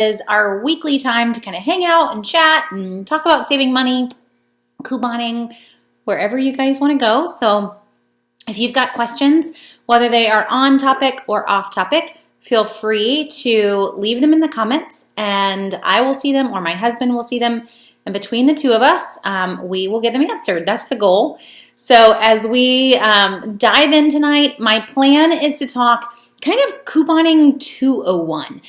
is our weekly time to kind of hang out and chat and talk about saving money, couponing, wherever you guys want to go. So if you've got questions, whether they are on topic or off topic, feel free to leave them in the comments and I will see them or my husband will see them. And between the two of us, we will get them answered. That's the goal. So as we dive in tonight, my plan is to talk kind of couponing 201.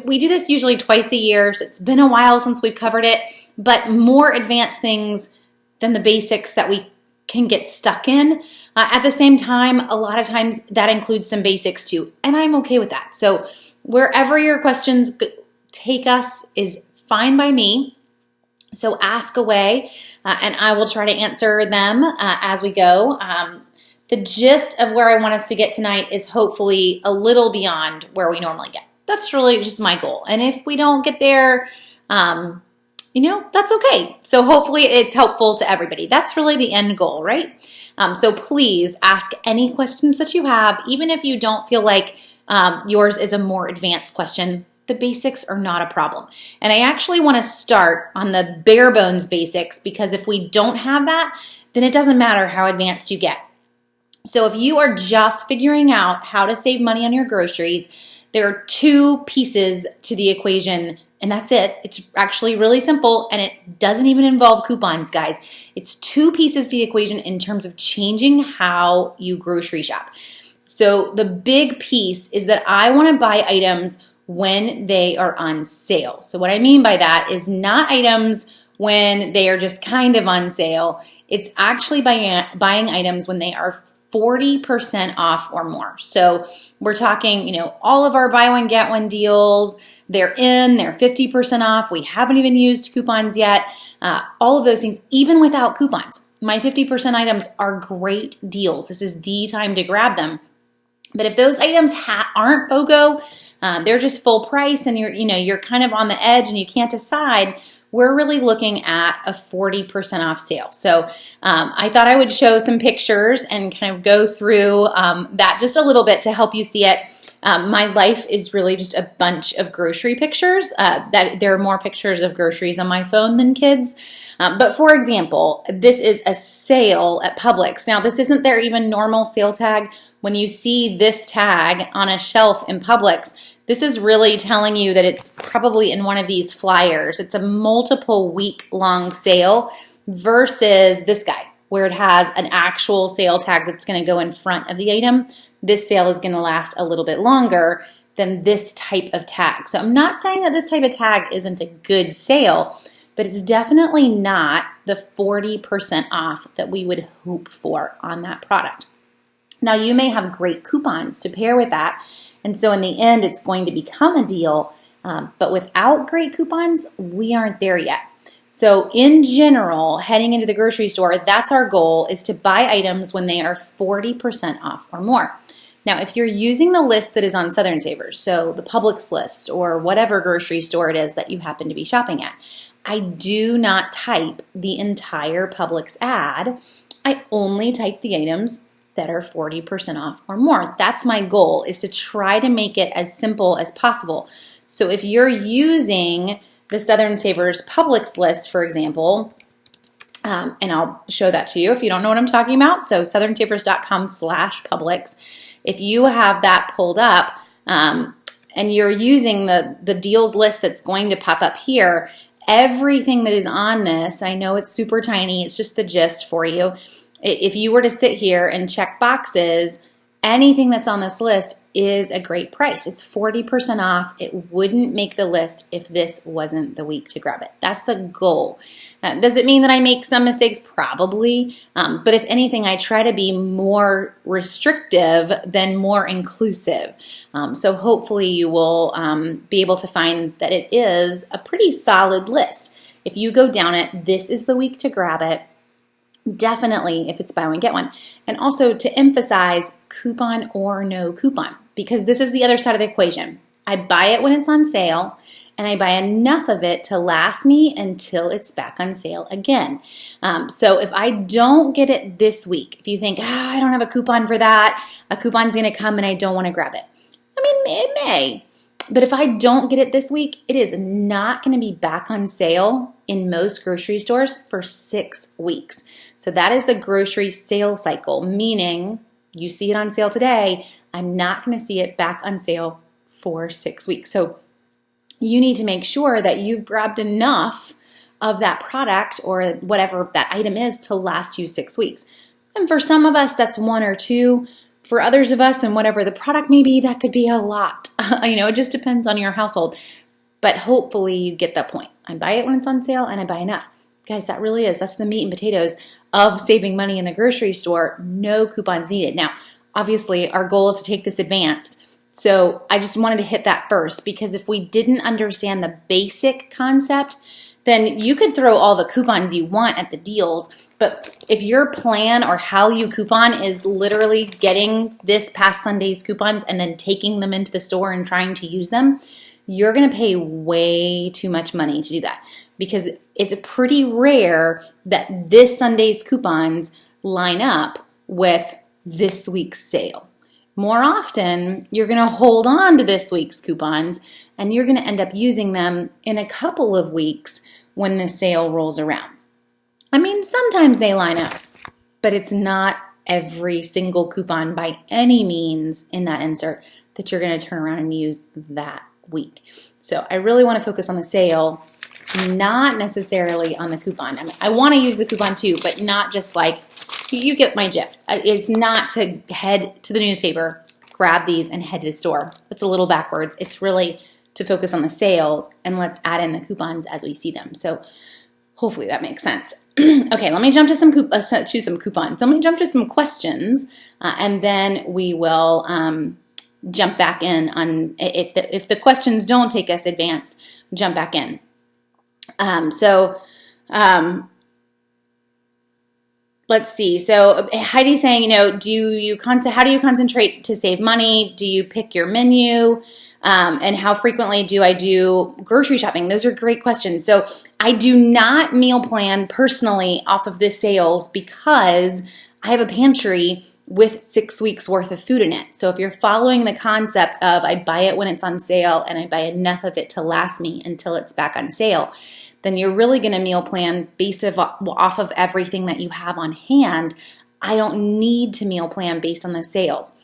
We do this usually twice a year, so it's been a while since we've covered it, but more advanced things than the basics that we can get stuck in. At the same time, a lot of times that includes some basics too, and I'm okay with that. So wherever your questions take us is fine by me. So ask away, and I will try to answer them as we go. The gist of where I want us to get tonight is hopefully a little beyond where we normally get. That's really just my goal. And if we don't get there, that's okay. So hopefully it's helpful to everybody. That's really the end goal, right? So please ask any questions that you have, even if you don't feel like yours is a more advanced question. The basics are not a problem. And I actually want to start on the bare bones basics because if we don't have that, then it doesn't matter how advanced you get. So if you are just figuring out how to save money on your groceries, there are two pieces to the equation and that's it. It's actually really simple and it doesn't even involve coupons, guys. It's two pieces to the equation in terms of changing how you grocery shop. So the big piece is that I want to buy items when they are on sale. So what I mean by that is not items when they are just kind of on sale. It's actually buying items when they are 40% off or more. So we're talking, all of our buy one, get one deals, they're 50% off. We haven't even used coupons yet. All of those things, even without coupons. My 50% items are great deals. This is the time to grab them. But if those items aren't BOGO, they're just full price and you're kind of on the edge and you can't decide, we're really looking at a 40% off sale. So I thought I would show some pictures and kind of go through that just a little bit to help you see it. My life is really just a bunch of grocery pictures. That there are more pictures of groceries on my phone than kids. But for example, this is a sale at Publix. Now this isn't their even normal sale tag. When you see this tag on a shelf in Publix, this is really telling you that it's probably in one of these flyers. It's a multiple week long sale versus this guy where it has an actual sale tag that's going to go in front of the item. This sale is going to last a little bit longer than this type of tag. So I'm not saying that this type of tag isn't a good sale, but it's definitely not the 40% off that we would hope for on that product. Now you may have great coupons to pair with that. And so in the end, it's going to become a deal, but without great coupons, we aren't there yet. So in general, heading into the grocery store, that's our goal, is to buy items when they are 40% off or more. Now, if you're using the list that is on Southern Savers, so the Publix list or whatever grocery store it is that you happen to be shopping at, I do not type the entire Publix ad. I only type the items that are 40% off or more. That's my goal, is to try to make it as simple as possible. So if you're using the Southern Savers Publix list, for example, and I'll show that to you if you don't know what I'm talking about. So southernsavers.com/Publix. If you have that pulled up and you're using the deals list that's going to pop up here, everything that is on this, I know it's super tiny, it's just the gist for you. If you were to sit here and check boxes, anything that's on this list is a great price. It's 40% off. It wouldn't make the list if this wasn't the week to grab it. That's the goal. Does it mean that I make some mistakes? Probably. But if anything, I try to be more restrictive than more inclusive. So hopefully you will be able to find that it is a pretty solid list. If you go down it, this is the week to grab it. Definitely if it's buy one, get one. And also to emphasize coupon or no coupon, because this is the other side of the equation. I buy it when it's on sale and I buy enough of it to last me until it's back on sale again. So if I don't get it this week, if you think, I don't have a coupon for that, a coupon's gonna come and I don't wanna grab it. I mean, it may. But if I don't get it this week, it is not going to be back on sale in most grocery stores for 6 weeks. So that is the grocery sale cycle, meaning you see it on sale today, I'm not going to see it back on sale for 6 weeks. So you need to make sure that you've grabbed enough of that product or whatever that item is to last you 6 weeks. And for some of us, that's 1 or 2. For others of us, and whatever the product may be, that could be a lot. It just depends on your household. But hopefully you get that point. I buy it when it's on sale and I buy enough. Guys, that's the meat and potatoes of saving money in the grocery store. No coupons needed. Now, obviously, our goal is to take this advanced. So I just wanted to hit that first, because if we didn't understand the basic concept, then you could throw all the coupons you want at the deals. But if your plan or how you coupon is literally getting this past Sunday's coupons and then taking them into the store and trying to use them, you're going to pay way too much money to do that, because it's pretty rare that this Sunday's coupons line up with this week's sale. More often, you're going to hold on to this week's coupons and you're going to end up using them in a couple of weeks when the sale rolls around. Sometimes they line up, but it's not every single coupon by any means in that insert that you're going to turn around and use that week. So I really want to focus on the sale, not necessarily on the coupon. I want to use the coupon too, but not just like, you get my gist. It's not to head to the newspaper, grab these, and head to the store. That's a little backwards. It's really to focus on the sales, and let's add in the coupons as we see them. So hopefully that makes sense. Okay, let me jump to some coupons. Let me jump to some questions, and then we will jump back in on if the questions don't take us advanced, jump back in. Let's see. So Heidi's saying, how do you concentrate to save money? Do you pick your menu? And how frequently do I do grocery shopping? Those are great questions. So I do not meal plan personally off of the sales, because I have a pantry with 6 weeks worth of food in it. So if you're following the concept of I buy it when it's on sale and I buy enough of it to last me until it's back on sale, then you're really going to meal plan based off of everything that you have on hand. I don't need to meal plan based on the sales.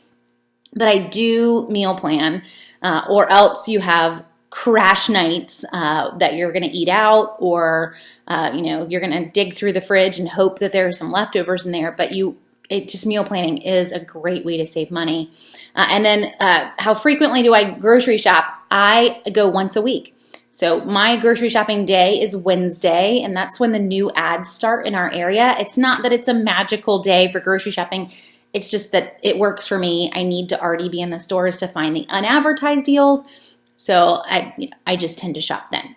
But I do meal plan, or else you have crash nights that you're going to eat out, or you're going to dig through the fridge and hope that there are some leftovers in there. But just meal planning is a great way to save money. And then how frequently do I grocery shop? I go once a week. So my grocery shopping day is Wednesday, and that's when the new ads start in our area. It's not that it's a magical day for grocery shopping. It's just that it works for me. I need to already be in the stores to find the unadvertised deals. So I just tend to shop then.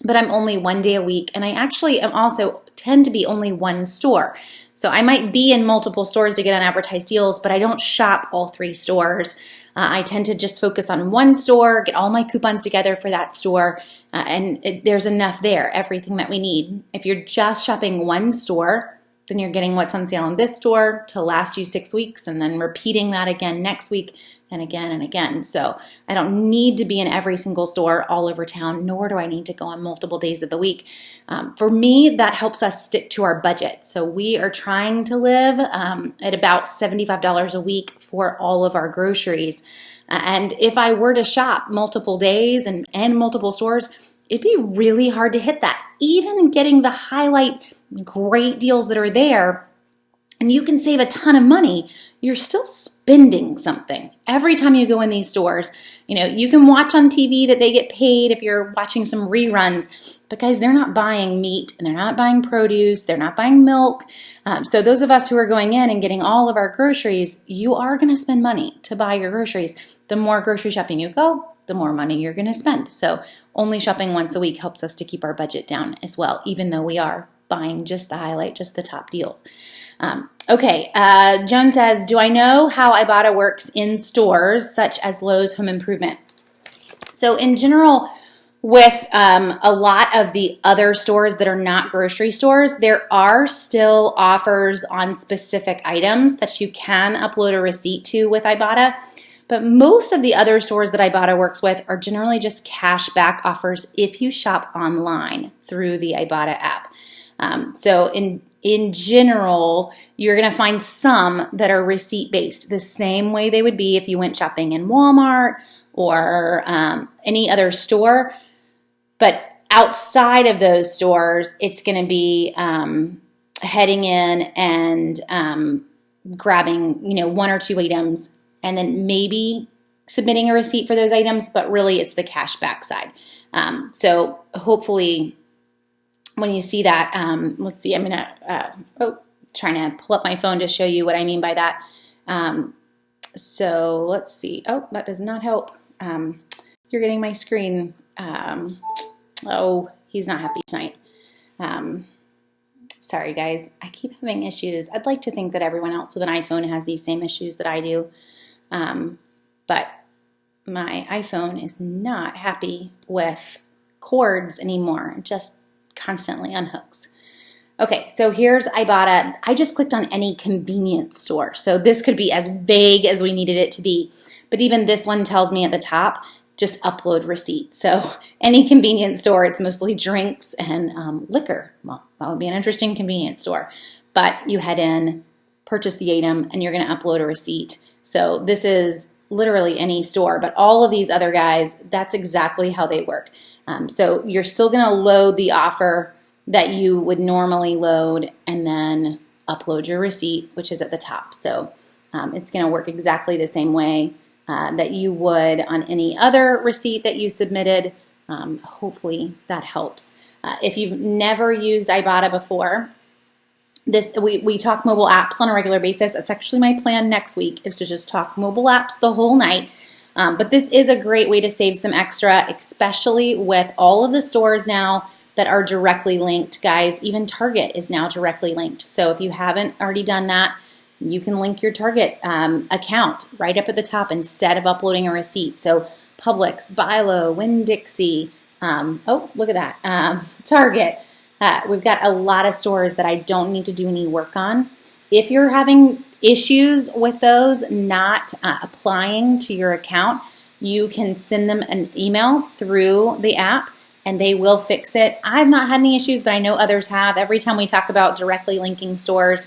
But I'm only one day a week, and I actually am also tend to be only one store. So I might be in multiple stores to get unadvertised deals, but I don't shop all 3 stores. I tend to just focus on one store, get all my coupons together for that store, and there's enough there, everything that we need. If you're just shopping one store, then you're getting what's on sale in this store to last you 6 weeks, and then repeating that again next week and again and again. So I don't need to be in every single store all over town, nor do I need to go on multiple days of the week. For me, that helps us stick to our budget. So we are trying to live at about $75 a week for all of our groceries. And if I were to shop multiple days and multiple stores, it'd be really hard to hit that. Even getting the highlight great deals that are there, and you can save a ton of money, you're still spending something. Every time you go in these stores, you can watch on TV that they get paid if you're watching some reruns, but guys, they're not buying meat and they're not buying produce, they're not buying milk. So those of us who are going in and getting all of our groceries, you are going to spend money to buy your groceries. The more grocery shopping you go, the more money you're going to spend. So only shopping once a week helps us to keep our budget down as well, even though we are buying just the highlight, just the top deals. Joan says, do I know how Ibotta works in stores such as Lowe's Home Improvement? So in general, with a lot of the other stores that are not grocery stores, there are still offers on specific items that you can upload a receipt to with Ibotta. But most of the other stores that Ibotta works with are generally just cash back offers if you shop online through the Ibotta app. So in general, you're going to find some that are receipt-based, the same way they would be if you went shopping in Walmart or any other store. But outside of those stores, it's going to be heading in and grabbing, one or two items, and then maybe submitting a receipt for those items, but really it's the cash back side. So hopefully when you see that, let's see, I'm gonna, trying to pull up my phone to show you what I mean by that. So let's see. Oh, that does not help. You're getting my screen. Oh, he's not happy tonight. Sorry guys, I keep having issues. I'd like to think that everyone else with an iPhone has these same issues that I do. But my iPhone is not happy with cords anymore. It just constantly unhooks. Okay, so here's Ibotta. I just clicked on any convenience store. So this could be as vague as we needed it to be. But even this one tells me at the top, just upload receipt. So any convenience store, it's mostly drinks and liquor. Well, that would be an interesting convenience store. But you head in, purchase the item, and you're going to upload a receipt. So this is literally any store, but all of these other guys, that's exactly how they work. So you're still going to load the offer that you would normally load and then upload your receipt, which is at the top. So it's going to work exactly the same way that you would on any other receipt that you submitted. Hopefully that helps. If you've never used Ibotta before, we talk mobile apps on a regular basis. That's actually my plan next week, is to just talk mobile apps the whole night. But this is a great way to save some extra, especially with all of the stores now that are directly linked. Guys, even Target is now directly linked. So if you haven't already done that, you can link your Target account right up at the top instead of uploading a receipt. So Publix, Bilo, Winn-Dixie, oh, look at that, Target. We've got a lot of stores that I don't need to do any work on. If you're having issues with those not applying to your account, you can send them an email through the app and they will fix it. I've not had any issues, but I know others have. Every time we talk about directly linking stores,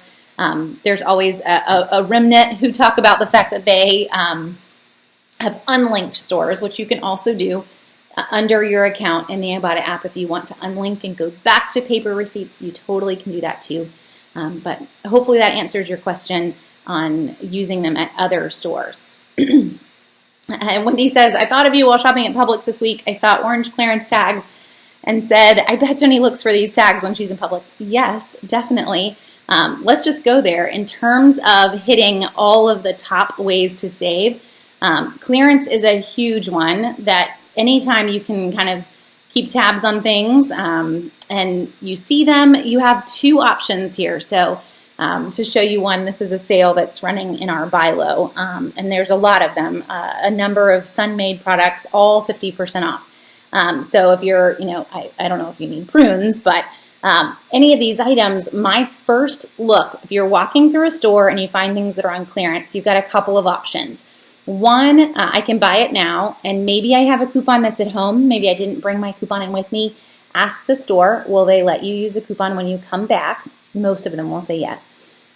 there's always a remnant who talk about the fact that they have unlinked stores, which you can also do under your account in the Ibotta app. If you want to unlink and go back to paper receipts, you totally can do that too. But hopefully that answers your question on using them at other stores. And Wendy says, I thought of you while shopping at Publix this week. I saw orange clearance tags and said, I bet Jenny looks for these tags when she's in Publix. Yes, definitely. Let's just go there. In terms of hitting all of the top ways to save, clearance is a huge one that anytime you can kind of keep tabs on things and you see them, you have two options here. So to show you one, this is a sale that's running in our Bilo, and there's a lot of them, a number of Sun-made products, all 50% off. So if you're, I don't know if you need prunes, but any of these items, my first look, if you're walking through a store and you find things that are on clearance, you've got a couple of options. One, I can buy it now, and maybe I have a coupon that's at home. Maybe I didn't bring my coupon in with me. Ask the store, will they let you use a coupon when you come back? Most of them will say yes.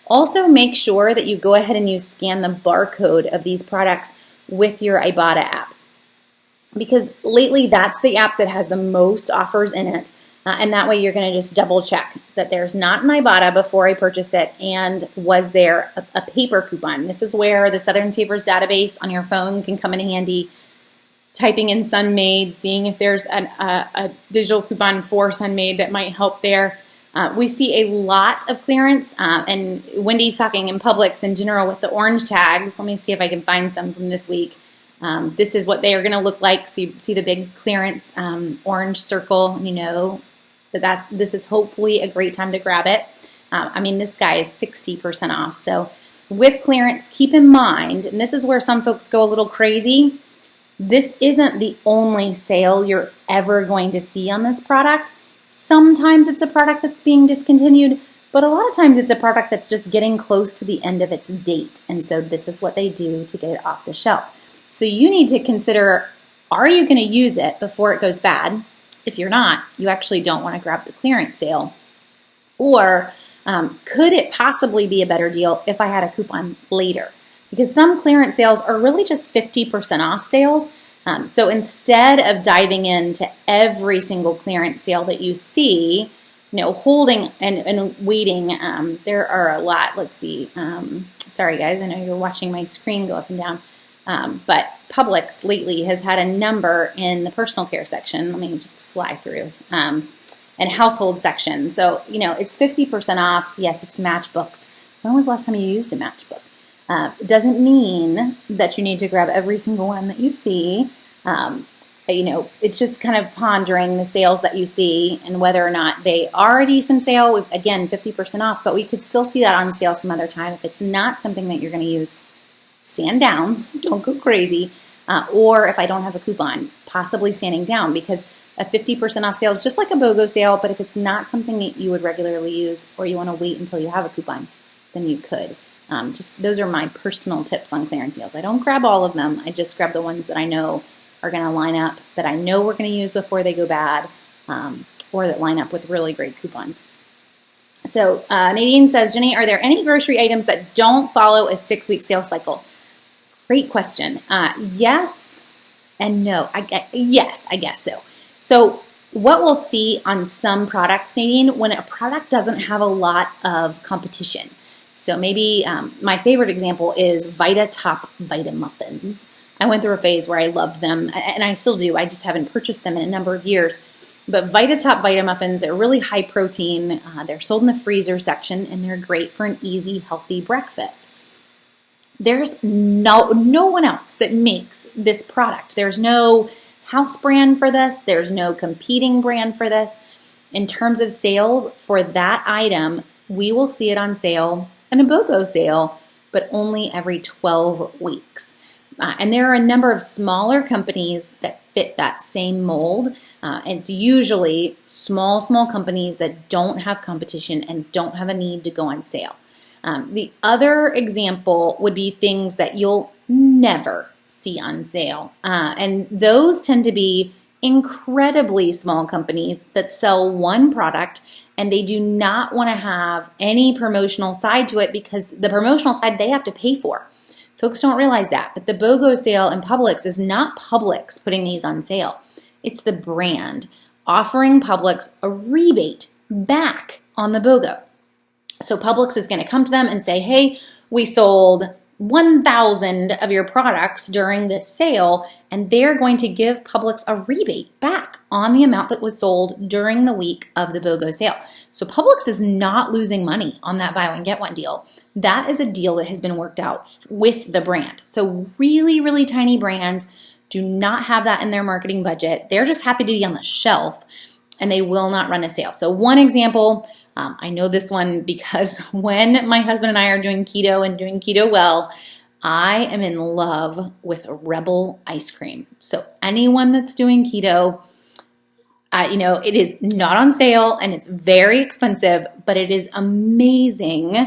Also, make sure that you go ahead and you scan the barcode of these products with your Ibotta app, because lately that's the app that has the most offers in it. And that way you're going to just double check that there's not an Ibotta before I purchase it, and was there a paper coupon. This is where the Southern Savers database on your phone can come in handy. Typing in Sun-Made, seeing if there's a digital coupon for Sun-Made that might help there. We see a lot of clearance, and Wendy's talking in Publix in general with the orange tags. Let me see if I can find some from this week. This is what they are going to look like. So you see the big clearance orange circle, and you know that this is hopefully a great time to grab it. I mean, this guy is 60% off. So with clearance, keep in mind, and this is where some folks go a little crazy, this isn't the only sale you're ever going to see on this product. Sometimes it's a product that's being discontinued, but a lot of times it's a product that's just getting close to the end of its date. And so this is what they do to get it off the shelf. So you need to consider, are you going to use it before it goes bad? If you're not, you actually don't want to grab the clearance sale. Or could it possibly be a better deal if I had a coupon later? Because some clearance sales are really just 50% off sales. So instead of diving into every single clearance sale that you see, holding and waiting, there are a lot. Let's see. Sorry, guys. I know you're watching my screen go up and down. But Publix lately has had a number in the personal care section. Let me just fly through. And household section. So, it's 50% off. Yes, it's matchbooks. When was the last time you used a matchbook? It doesn't mean that you need to grab every single one that you see. It's just kind of pondering the sales that you see and whether or not they are a decent sale. Again, 50% off, but we could still see that on sale some other time. If it's not something that you're going to use, stand down. Don't go crazy. Or if I don't have a coupon, possibly standing down, because a 50% off sale is just like a BOGO sale, but if it's not something that you would regularly use or you want to wait until you have a coupon, then you could. Those are my personal tips on clearance deals. I don't grab all of them. I just grab the ones that I know are going to line up, that I know we're going to use before they go bad, or that line up with really great coupons. So Nadine says, Jenny, are there any grocery items that don't follow a 6-week sales cycle? Great question. Yes and no. Yes, I guess so. So what we'll see on some products, Nadine, when a product doesn't have a lot of competition. So maybe my favorite example is Vita Top Vita Muffins. I went through a phase where I loved them, and I still do. I just haven't purchased them in a number of years. But Vita Top Vita Muffins, they're really high protein. They're sold in the freezer section, and they're great for an easy, healthy breakfast. There's no one else that makes this product. There's no house brand for this. There's no competing brand for this. In terms of sales for that item, we will see it on sale in a BOGO sale, but only every 12 weeks. And there are a number of smaller companies that fit that same mold. It's usually small companies that don't have competition and don't have a need to go on sale. The other example would be things that you'll never see on sale. And those tend to be incredibly small companies that sell one product, and they do not want to have any promotional side to it because the promotional side they have to pay for. Folks don't realize that, but the BOGO sale in Publix is not Publix putting these on sale. It's the brand offering Publix a rebate back on the BOGO. So Publix is going to come to them and say, hey, we sold 1,000 of your products during this sale, and they're going to give Publix a rebate back on the amount that was sold during the week of the BOGO sale. So Publix is not losing money on that buy one, get one deal. That is a deal that has been worked out with the brand. So really, really tiny brands do not have that in their marketing budget. They're just happy to be on the shelf, and they will not run a sale. So one example, I know this one because when my husband and I are doing keto and doing keto well, I am in love with Rebel ice cream. So anyone that's doing keto, it is not on sale and it's very expensive, but it is amazing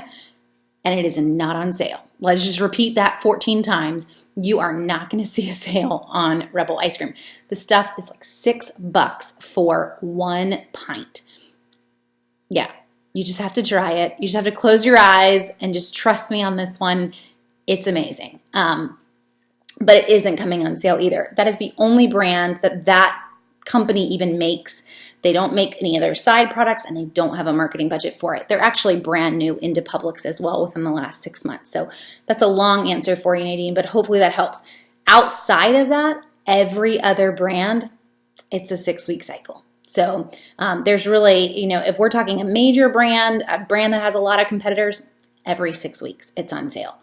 and it is not on sale. Let's just repeat that 14 times. You are not going to see a sale on Rebel ice cream. The stuff is like $6 for 1 pint. Yeah, you just have to try it. You just have to close your eyes and just trust me on this one. It's amazing. But it isn't coming on sale either. That is the only brand that company even makes. They don't make any other side products and they don't have a marketing budget for it. They're actually brand new into Publix as well within the last 6 months. So that's a long answer for you, Nadine, but hopefully that helps. Outside of that, every other brand, it's a 6-week cycle. So there's really, if we're talking a major brand, a brand that has a lot of competitors, every 6 weeks it's on sale.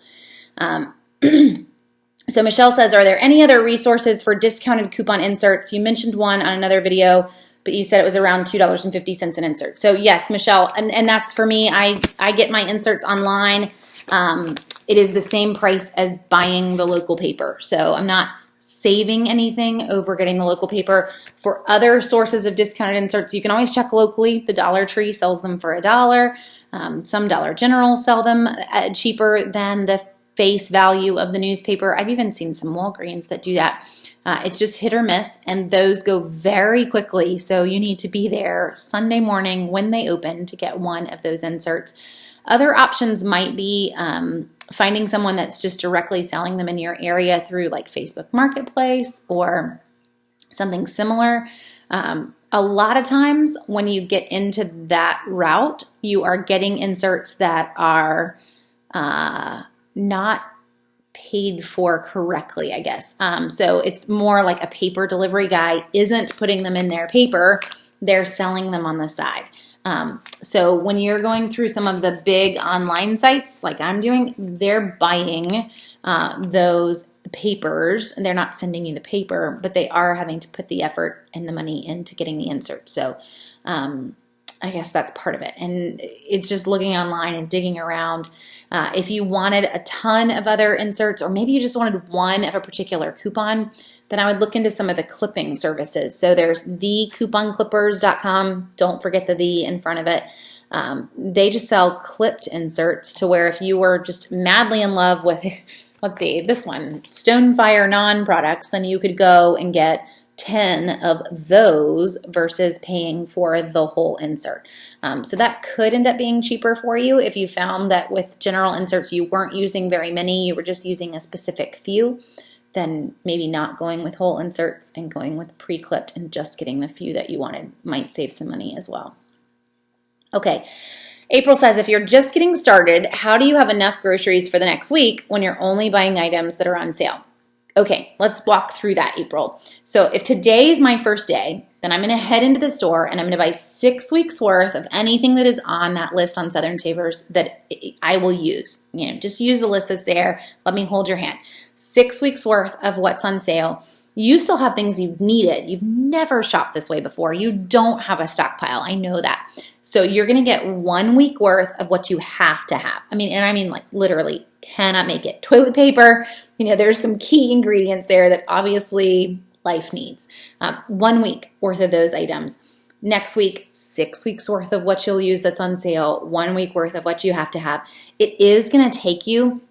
So Michelle says, are there any other resources for discounted coupon inserts? You mentioned one on another video, but you said it was around $2.50 an insert. So yes, Michelle, and that's for me. I get my inserts online. It is the same price as buying the local paper. So I'm not saving anything over getting the local paper. For other sources of discounted inserts, you can always check locally. The Dollar Tree sells them for $1. Some Dollar General sell them cheaper than the face value of the newspaper. I've even seen some Walgreens that do that. It's just hit or miss, and those go very quickly. So you need to be there Sunday morning when they open to get one of those inserts. Other options might be finding someone that's just directly selling them in your area through like Facebook Marketplace or something similar. A lot of times when you get into that route, you are getting inserts that are not paid for correctly, I guess. So it's more like a paper delivery guy isn't putting them in their paper, they're selling them on the side. So when you're going through some of the big online sites like I'm doing, they're buying those papers, and they're not sending you the paper, but they are having to put the effort and the money into getting the insert. So I guess that's part of it. And it's just looking online and digging around. If you wanted a ton of other inserts, or maybe you just wanted one of a particular coupon, then I would look into some of the clipping services. So there's thecouponclippers.com. Don't forget the "the" in front of it. They just sell clipped inserts to where if you were just madly in love with, let's see, this one, Stonefire Non products, then you could go and get 10 of those versus paying for the whole insert. So that could end up being cheaper for you if you found that with general inserts you weren't using very many, you were just using a specific few, then maybe not going with whole inserts and going with pre-clipped and just getting the few that you wanted might save some money as well. Okay. April says, if you're just getting started, how do you have enough groceries for the next week when you're only buying items that are on sale? Okay, let's walk through that, April. So if today is my first day, then I'm going to head into the store and I'm going to buy 6 weeks worth of anything that is on that list on Southern Savers that I will use. Just use the list that's there. Let me hold your hand. 6 weeks worth of what's on sale. You still have things you've needed. You've never shopped this way before. You don't have a stockpile. I know that. So you're going to get 1 week worth of what you have to have. I mean like literally cannot make it. Toilet paper, there's some key ingredients there that obviously life needs. 1 week worth of those items. Next week, 6 weeks worth of what you'll use that's on sale. 1 week worth of what you have to have. It is going to take you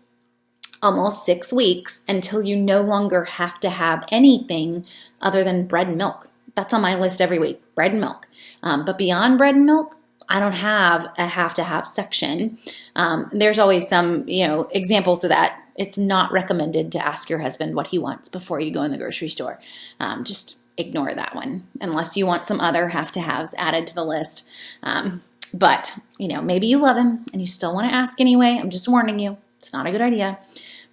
almost 6 weeks until you no longer have to have anything other than bread and milk. That's on my list every week, bread and milk. But beyond bread and milk, I don't have a have-to-have section. There's always some, examples to that. It's not recommended to ask your husband what he wants before you go in the grocery store. Just ignore that one unless you want some other have-to-haves added to the list. But, maybe you love him and you still want to ask anyway. I'm just warning you. It's not a good idea.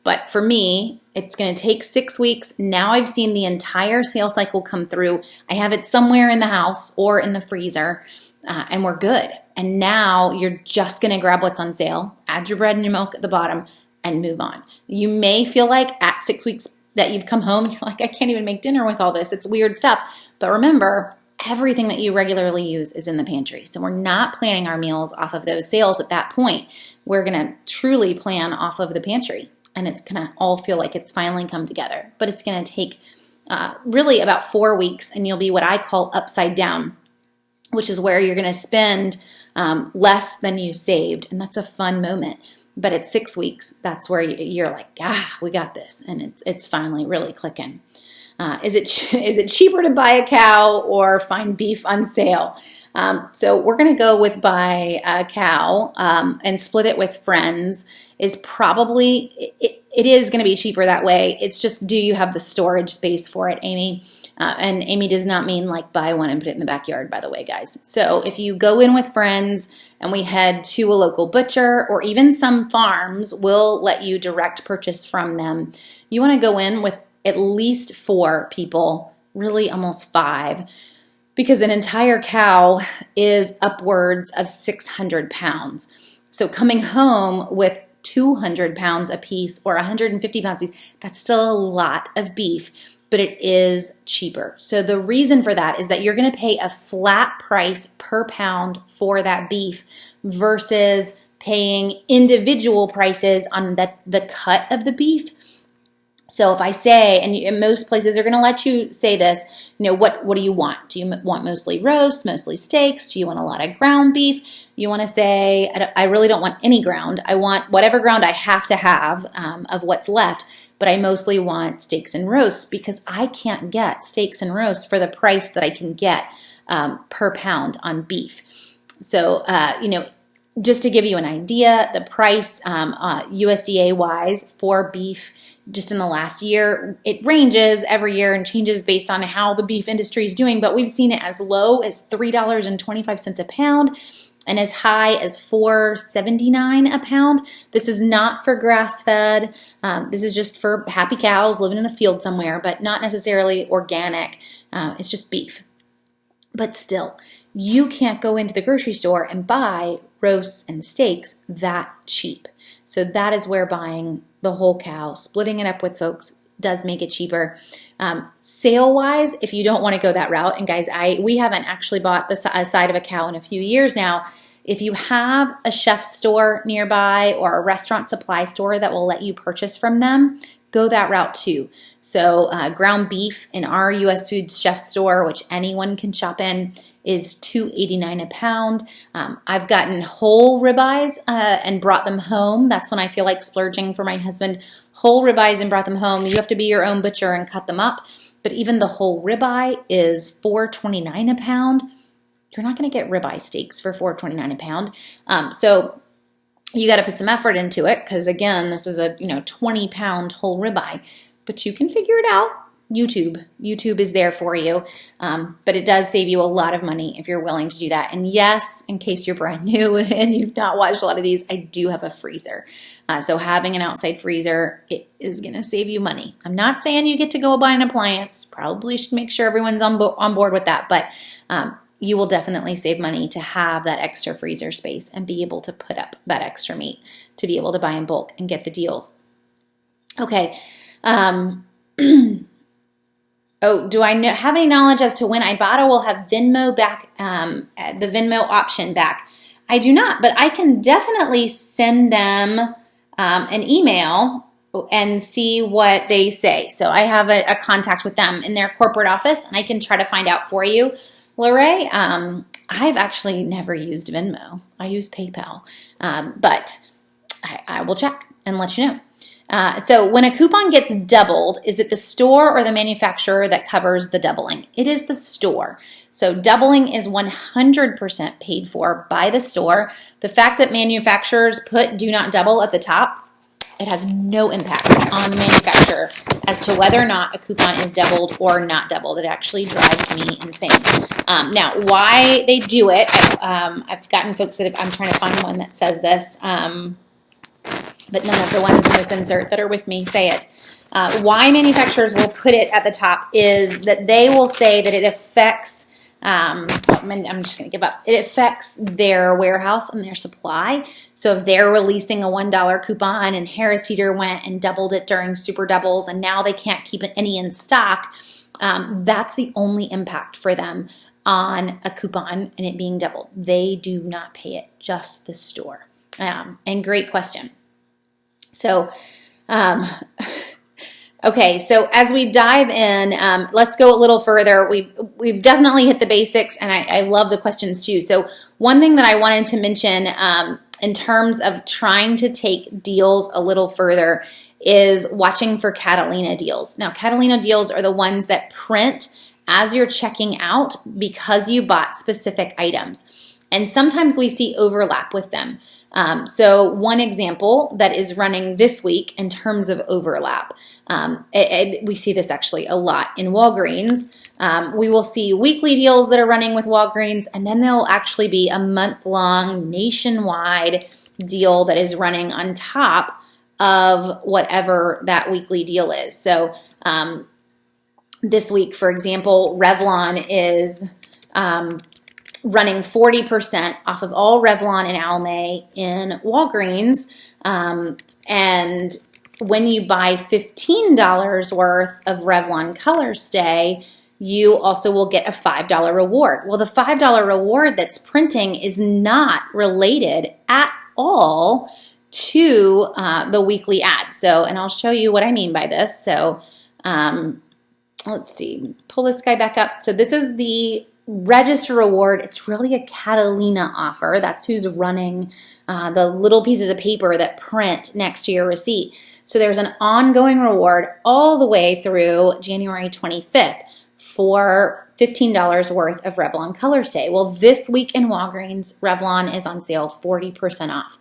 But for me, it's going to take 6 weeks. Now I've seen the entire sales cycle come through. I have it somewhere in the house or in the freezer, and we're good. And now you're just going to grab what's on sale, add your bread and your milk at the bottom, and move on. You may feel like at 6 weeks that you've come home and you're like, I can't even make dinner with all this. It's weird stuff. But remember, everything that you regularly use is in the pantry. So we're not planning our meals off of those sales at that point. We're going to truly plan off of the pantry. And it's going to all feel like it's finally come together. But it's going to take really about 4 weeks, and you'll be what I call upside down, which is where you're going to spend less than you saved. And that's a fun moment. But at 6 weeks, that's where you're like, we got this. And it's finally really clicking. Is it cheaper to buy a cow or find beef on sale? So we're going to go with buy a cow and split it with friends. Is probably, it is going to be cheaper that way. It's just, do you have the storage space for it, Amy? And Amy does not mean like buy one and put it in the backyard, by the way, guys. So if you go in with friends and we head to a local butcher, or even some farms will let you direct purchase from them, you want to go in with at least 4 people, really almost 5, because an entire cow is upwards of 600 pounds. So coming home with 200 pounds a piece or 150 pounds a piece, that's still a lot of beef, but it is cheaper. So the reason for that is that you're going to pay a flat price per pound for that beef versus paying individual prices on the cut of the beef. So if I say, and in most places are going to let you say this, what do you want? Do you want mostly roast, mostly steaks? Do you want a lot of ground beef? You want to say, I really don't want any ground. I want whatever ground I have to have of what's left, but I mostly want steaks and roasts because I can't get steaks and roasts for the price that I can get per pound on beef. So, just to give you an idea, the price USDA-wise for beef just in the last year, it ranges every year and changes based on how the beef industry is doing, but we've seen it as low as $3.25 a pound and as high as $4.79 a pound. This is not for grass-fed. This is just for happy cows living in a field somewhere, but not necessarily organic. It's just beef. But still, you can't go into the grocery store and buy roasts and steaks that cheap. So that is where buying the whole cow, splitting it up with folks, does make it cheaper. Sale-wise, if you don't want to go that route, and guys, we haven't actually bought a side of a cow in a few years now. If you have a chef store nearby or a restaurant supply store that will let you purchase from them, go that route too. So ground beef in our US Foods chef store, which anyone can shop in, is $2.89 a pound. I've gotten whole ribeyes and brought them home. That's when I feel like splurging for my husband. Whole ribeyes and brought them home. You have to be your own butcher and cut them up. But even the whole ribeye is $4.29 a pound. You're not going to get ribeye steaks for $4.29 a pound. So you got to put some effort into it because, again, this is a 20-pound whole ribeye. But you can figure it out. YouTube is there for you, but it does save you a lot of money if you're willing to do that. And yes, in case you're brand new and you've not watched a lot of these, I do have a freezer. So having an outside freezer, it is going to save you money. I'm not saying you get to go buy an appliance. Probably should make sure everyone's on board with that, but you will definitely save money to have that extra freezer space and be able to put up that extra meat to be able to buy in bulk and get the deals. Okay. Oh, do I have any knowledge as to when Ibotta will have Venmo back, the Venmo option back? I do not, but I can definitely send them an email and see what they say. So I have a contact with them in their corporate office, and I can try to find out for you. Lorraine, I've actually never used Venmo. I use PayPal, but I will check and let you know. So when a coupon gets doubled, is it the store or the manufacturer that covers the doubling? It is the store. So doubling is 100% paid for by the store. The fact that manufacturers put do not double at the top, it has no impact on the manufacturer as to whether or not a coupon is doubled or not doubled. It actually drives me insane. Now, why they do it, I've gotten folks that I'm trying to find one that says this, but none of the ones in this insert that are with me say it. Why manufacturers will put it at the top is that they will say that it affects, I'm just going to give up, it affects their warehouse and their supply. So if they're releasing a $1 coupon and Harris Teeter went and doubled it during Super Doubles and now they can't keep any in stock, that's the only impact for them on a coupon and it being doubled. They do not pay it, just the store. And great question. So, okay, so as we dive in, let's go a little further. We've definitely hit the basics, and I love the questions too. So one thing that I wanted to mention in terms of trying to take deals a little further is watching for Catalina Deals. Now, Catalina Deals are the ones that print as you're checking out because you bought specific items. And sometimes we see overlap with them. So one example that is running this week in terms of overlap, we see this actually a lot in Walgreens. We will see weekly deals that are running with Walgreens, and then there'll actually be a month-long nationwide deal that is running on top of whatever that weekly deal is. So this week, for example, Revlon is running 40% off of all Revlon and Almay in Walgreens. And when you buy $15 worth of Revlon Color Stay, you also will get a $5 reward. Well, the $5 reward that's printing is not related at all to the weekly ad. So, and I'll show you what I mean by this. So let's see, pull this guy back up. So this is the register reward. It's really a Catalina offer. That's who's running the little pieces of paper that print next to your receipt. So there's an ongoing reward all the way through January 25th for $15 worth of Revlon Color Stay. Well, this week in Walgreens, Revlon is on sale 40% off.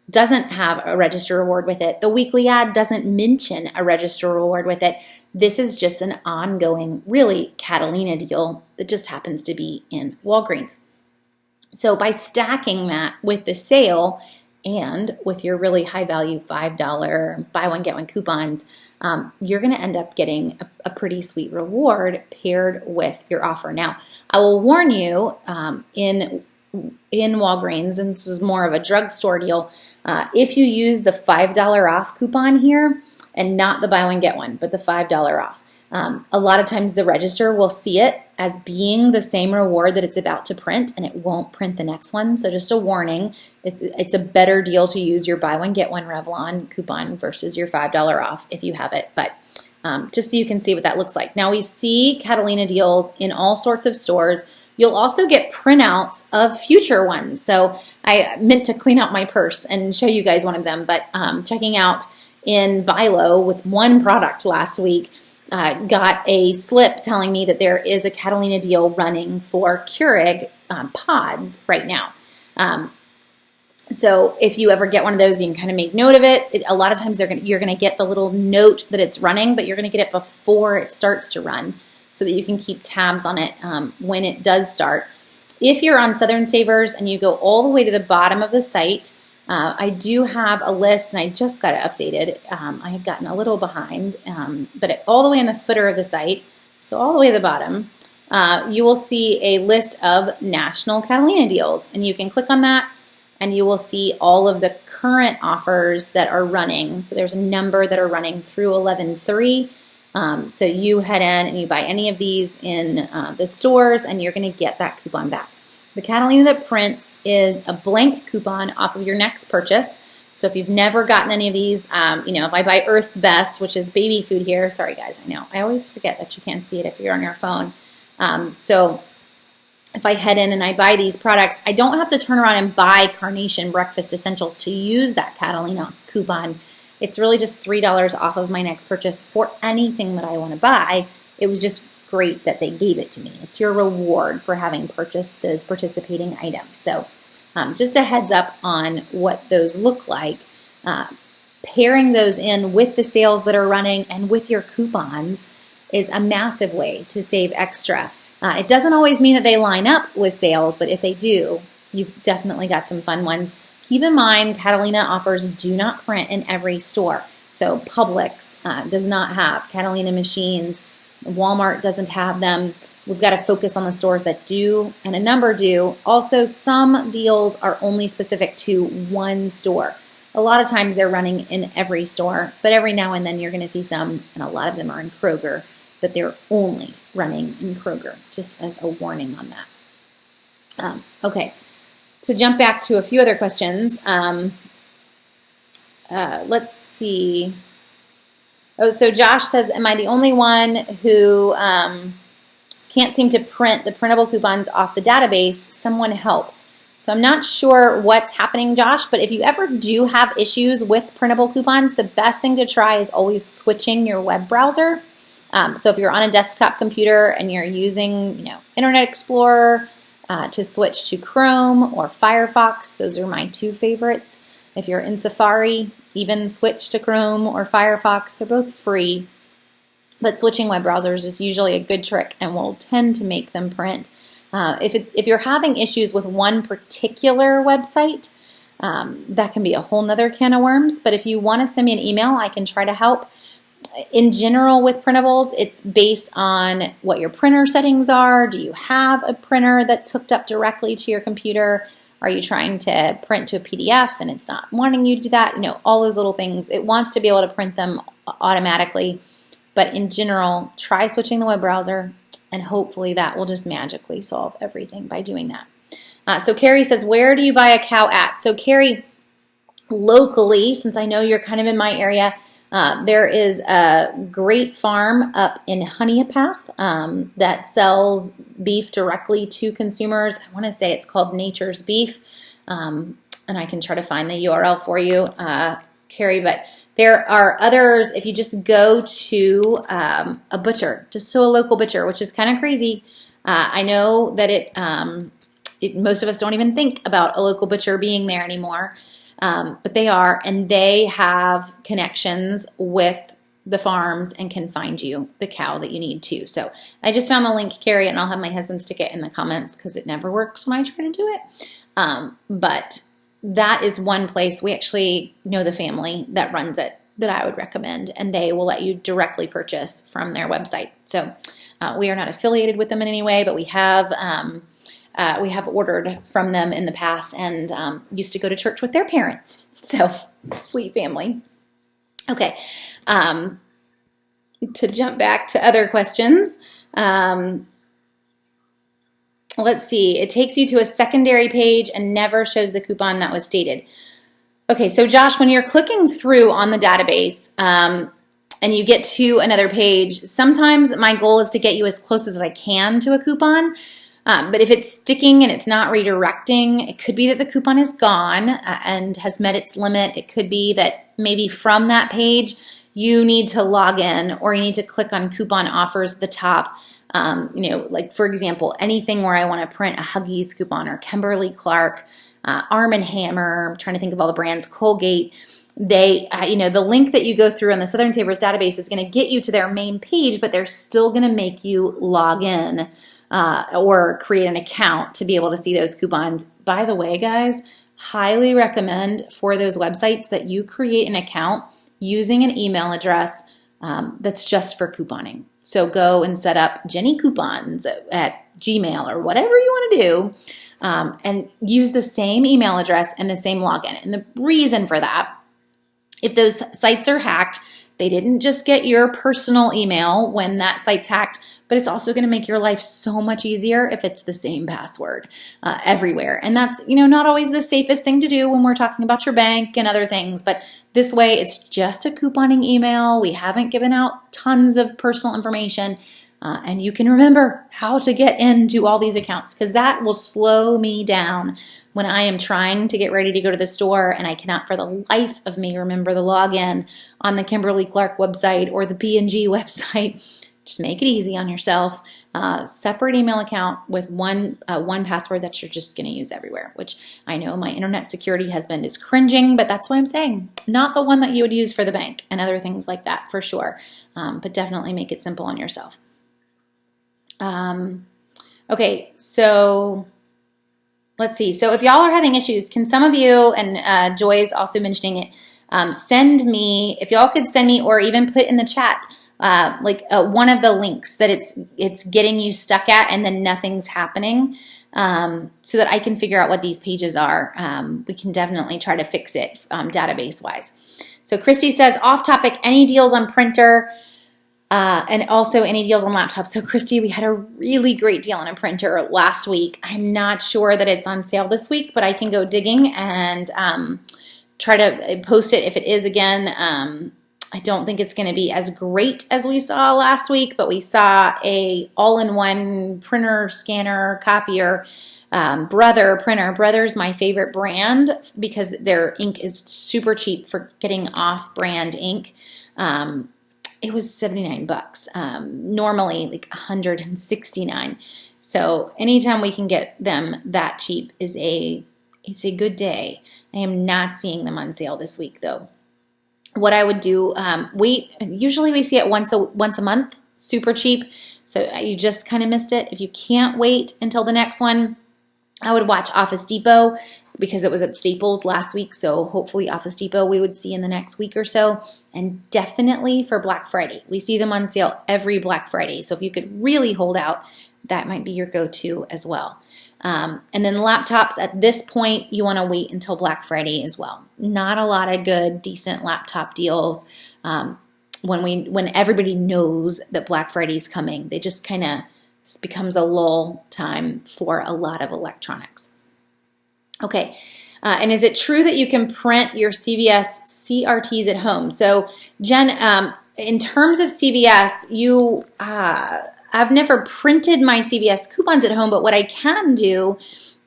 Doesn't have a register reward with it. The weekly ad doesn't mention a register reward with it. This is just an ongoing, really Catalina deal that just happens to be in Walgreens. So by stacking that with the sale and with your really high value $5 buy one, get one coupons, you're going to end up getting a pretty sweet reward paired with your offer. Now, I will warn you, in Walgreens, and this is more of a drugstore deal, if you use the $5 off coupon here, and not the buy one, get one, but the $5 off, a lot of times the register will see it as being the same reward that it's about to print, and it won't print the next one. So just a warning, it's a better deal to use your buy one, get one Revlon coupon versus your $5 off if you have it. But just so you can see what that looks like. Now we see Catalina deals in all sorts of stores. You'll also get printouts of future ones. So I meant to clean out my purse and show you guys one of them, but checking out in Bilo with one product last week, got a slip telling me that there is a Catalina deal running for Keurig pods right now. So if you ever get one of those, you can kind of make note of it. A lot of times you're going to get the little note that it's running, but you're going to get it before it starts to run, so that you can keep tabs on it when it does start. If you're on Southern Savers and you go all the way to the bottom of the site, I do have a list, and I just got it updated. I had gotten a little behind, but all the way in the footer of the site, so all the way to the bottom, you will see a list of national Catalina deals, and you can click on that, and you will see all of the current offers that are running. So there's a number that are running through 11/3. So you head in and you buy any of these in the stores, and you're going to get that coupon back. The Catalina that prints is a blank coupon off of your next purchase. So if you've never gotten any of these, if I buy Earth's Best, which is baby food here, sorry guys, I know, I always forget that you can't see it if you're on your phone. So if I head in and I buy these products, I don't have to turn around and buy Carnation Breakfast Essentials to use that Catalina coupon. It's really just $3 off of my next purchase for anything that I want to buy. It was just great that they gave it to me. It's your reward for having purchased those participating items. So just a heads up on what those look like. Pairing those in with the sales that are running and with your coupons is a massive way to save extra. It doesn't always mean that they line up with sales, but if they do, you've definitely got some fun ones. Keep in mind, Catalina offers do not print in every store. So Publix does not have Catalina machines. Walmart doesn't have them. We've got to focus on the stores that do, and a number do. Also, some deals are only specific to one store. A lot of times they're running in every store, but every now and then you're going to see some, and a lot of them are in Kroger, that they're only running in Kroger, just as a warning on that. Okay. To jump back to a few other questions, let's see. Oh, so Josh says, am I the only one who can't seem to print the printable coupons off the database? Someone help. So I'm not sure what's happening, Josh, but if you ever do have issues with printable coupons, the best thing to try is always switching your web browser. So if you're on a desktop computer and you're using, Internet Explorer, to switch to Chrome or Firefox. Those are my two favorites. If you're in Safari, even switch to Chrome or Firefox. They're both free, but switching web browsers is usually a good trick and will tend to make them print. If you're having issues with one particular website, that can be a whole nother can of worms, but if you want to send me an email, I can try to help. In general with printables, it's based on what your printer settings are. Do you have a printer that's hooked up directly to your computer? Are you trying to print to a PDF and it's not wanting you to do that? All those little things. It wants to be able to print them automatically. But in general, try switching the web browser, and hopefully that will just magically solve everything by doing that. So Carrie says, where do you buy a cow at? So Carrie, locally, since I know you're kind of in my area, there is a great farm up in Honeypath that sells beef directly to consumers. I want to say it's called Nature's Beef, and I can try to find the URL for you, Carrie, but there are others. If you just go to a butcher, just to a local butcher, which is kind of crazy. I know that most of us don't even think about a local butcher being there anymore. But they are, and they have connections with the farms and can find you the cow that you need too. So I just found the link, Carrie, and I'll have my husband stick it in the comments because it never works when I try to do it. But that is one place. We actually know the family that runs it that I would recommend, and they will let you directly purchase from their website. So we are not affiliated with them in any way, but we have ordered from them in the past and used to go to church with their parents. So, sweet family. Okay, to jump back to other questions, let's see. It takes you to a secondary page and never shows the coupon that was stated. Okay, so Josh, when you're clicking through on the database, and you get to another page, sometimes my goal is to get you as close as I can to a coupon. But if it's sticking and it's not redirecting, it could be that the coupon is gone and has met its limit. It could be that maybe from that page you need to log in, or you need to click on coupon offers at the top. Like for example, anything where I want to print a Huggies coupon or Kimberly Clark, Arm & Hammer. I'm trying to think of all the brands, Colgate. They, the link that you go through on the Southern Savers database is going to get you to their main page, but they're still going to make you log in or create an account to be able to see those coupons. By the way, guys, highly recommend for those websites that you create an account using an email address that's just for couponing. So go and set up Jenny Coupons at Gmail or whatever you want to do, and use the same email address and the same login. And the reason for that, if those sites are hacked, they didn't just get your personal email when that site's hacked, but it's also going to make your life so much easier if it's the same password everywhere. And that's, not always the safest thing to do when we're talking about your bank and other things, but this way it's just a couponing email. We haven't given out tons of personal information, and you can remember how to get into all these accounts, because that will slow me down when I am trying to get ready to go to the store and I cannot for the life of me remember the login on the Kimberly Clark website or the P&G website. Just make it easy on yourself. Separate email account with one password that you're just going to use everywhere, which I know my internet security husband is cringing, but that's why I'm saying not the one that you would use for the bank and other things like that for sure, but definitely make it simple on yourself. Okay, so let's see. So if y'all are having issues, can some of you, and Joy is also mentioning it, send me, if y'all could send me or even put in the chat one of the links that it's getting you stuck at and then nothing's happening, so that I can figure out what these pages are. We can definitely try to fix it database wise. So Christy says, off topic, any deals on printer and also any deals on laptops. So Christy, we had a really great deal on a printer last week. I'm not sure that it's on sale this week, but I can go digging and try to post it if it is again. I don't think it's going to be as great as we saw last week, but we saw a all-in-one printer, scanner, copier, Brother printer. Brother's my favorite brand because their ink is super cheap for getting off-brand ink. It was $79. Normally like $169. So anytime we can get them that cheap it's a good day. I am not seeing them on sale this week though. What I would do, usually we see it once a month, super cheap. So you just kind of missed it. If you can't wait until the next one, I would watch Office Depot because it was at Staples last week. So hopefully Office Depot we would see in the next week or so. And definitely for Black Friday. We see them on sale every Black Friday. So if you could really hold out, that might be your go-to as well. And then laptops, at this point, you want to wait until Black Friday as well. Not a lot of good, decent laptop deals when everybody knows that Black Friday is coming. They just kind of becomes a lull time for a lot of electronics. Okay, And is it true that you can print your CVS CRTs at home? So Jen, in terms of CVS, I've never printed my CVS coupons at home, but what I can do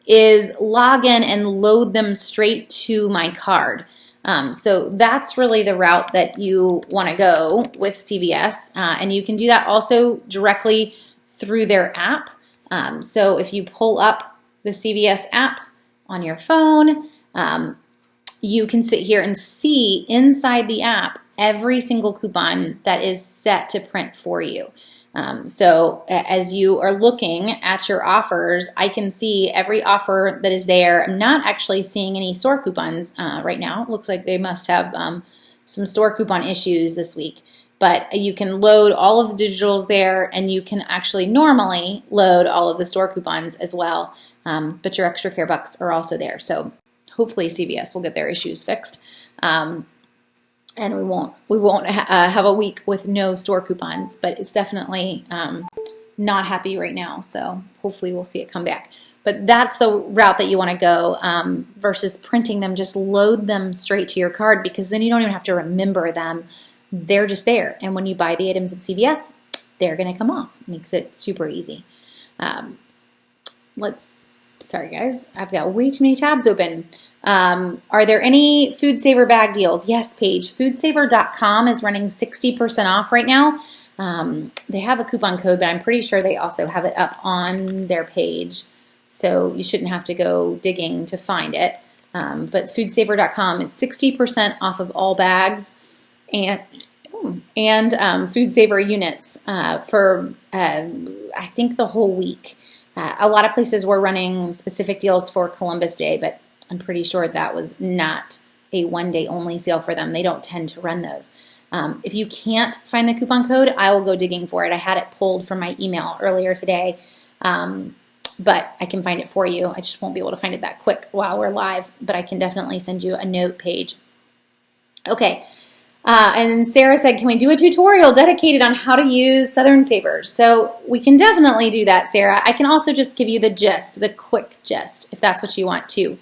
is log in and load them straight to my card. So that's really the route that you want to go with CVS, and you can do that also directly through their app. So if you pull up the CVS app on your phone, you can sit here and see inside the app every single coupon that is set to print for you. So as you are looking at your offers, I can see every offer that is there. I'm not actually seeing any store coupons right now. It looks like they must have some store coupon issues this week. But you can load all of the digitals there, and you can actually normally load all of the store coupons as well. But your extra care bucks are also there. So hopefully CVS will get their issues fixed. And we won't have a week with no store coupons, but it's definitely not happy right now. So hopefully we'll see it come back. But that's the route that you want to go versus printing them. Just load them straight to your card, because then you don't even have to remember them. They're just there. And when you buy the items at CVS, they're going to come off. Makes it super easy. Sorry guys, I've got way too many tabs open. Are there any Food Saver bag deals? Yes, Paige. Foodsaver.com is running 60% off right now. They have a coupon code, but I'm pretty sure they also have it up on their page. So you shouldn't have to go digging to find it. But Foodsaver.com, it's 60% off of all bags and Food Saver units for I think the whole week. A lot of places were running specific deals for Columbus Day, but I'm pretty sure that was not a one-day only sale for them. They don't tend to run those. If you can't find the coupon code, I will go digging for it. I had it pulled from my email earlier today, but I can find it for you. I just won't be able to find it that quick while we're live, but I can definitely send you a note, Paige. Okay. And Sarah said, can we do a tutorial dedicated on how to use Southern Savers? So we can definitely do that, Sarah. I can also just give you the gist, the quick gist, if that's what you want to.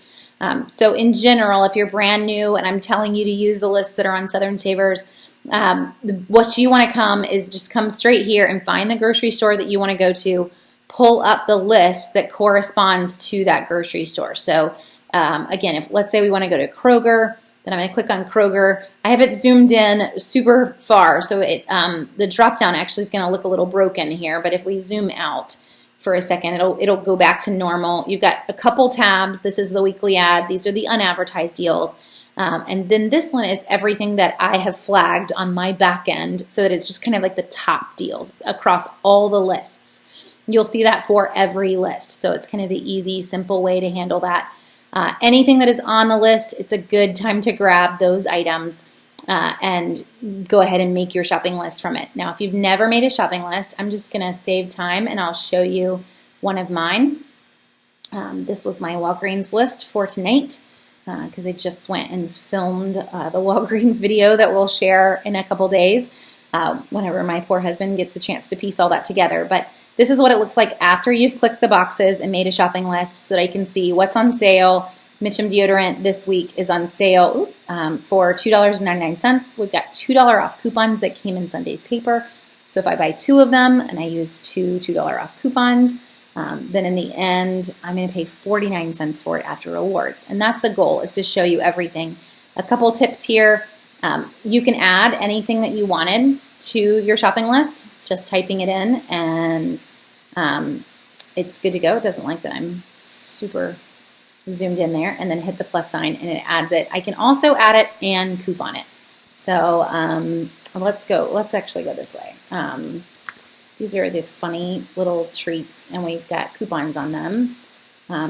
So in general, if you're brand new and I'm telling you to use the lists that are on Southern Savers, what you want to come straight here and find the grocery store that you want to go to, pull up the list that corresponds to that grocery store. So again, let's say we want to go to Kroger, then I'm going to click on Kroger. I have it zoomed in super far, so the drop down actually is going to look a little broken here, but if we zoom out for a second, it'll go back to normal. You've got a couple tabs. This is the weekly ad. These are the unadvertised deals. And then this one is everything that I have flagged on my back end, so that it's just kind of like the top deals across all the lists. You'll see that for every list, so it's kind of the easy, simple way to handle that. Anything that is on the list, it's a good time to grab those items and go ahead and make your shopping list from it. Now, if you've never made a shopping list, I'm just going to save time and I'll show you one of mine. This was my Walgreens list for tonight because I just went and filmed the Walgreens video that we'll share in a couple days whenever my poor husband gets a chance to piece all that together. But this is what it looks like after you've clicked the boxes and made a shopping list, so that I can see what's on sale. Mitchum deodorant this week is on sale for $2.99. We've got $2 off coupons that came in Sunday's paper. So if I buy 2 of them and I use two $2 off coupons, then in the end, I'm going to pay 49 cents for it after rewards. And that's the goal, is to show you everything. A couple tips here. You can add anything that you wanted to your shopping list, just typing it in, and it's good to go. It doesn't like that I'm super zoomed in there, and then hit the plus sign and it adds it. I can also add it and coupon it. So let's actually go this way. These are the funny little treats, and we've got coupons on them.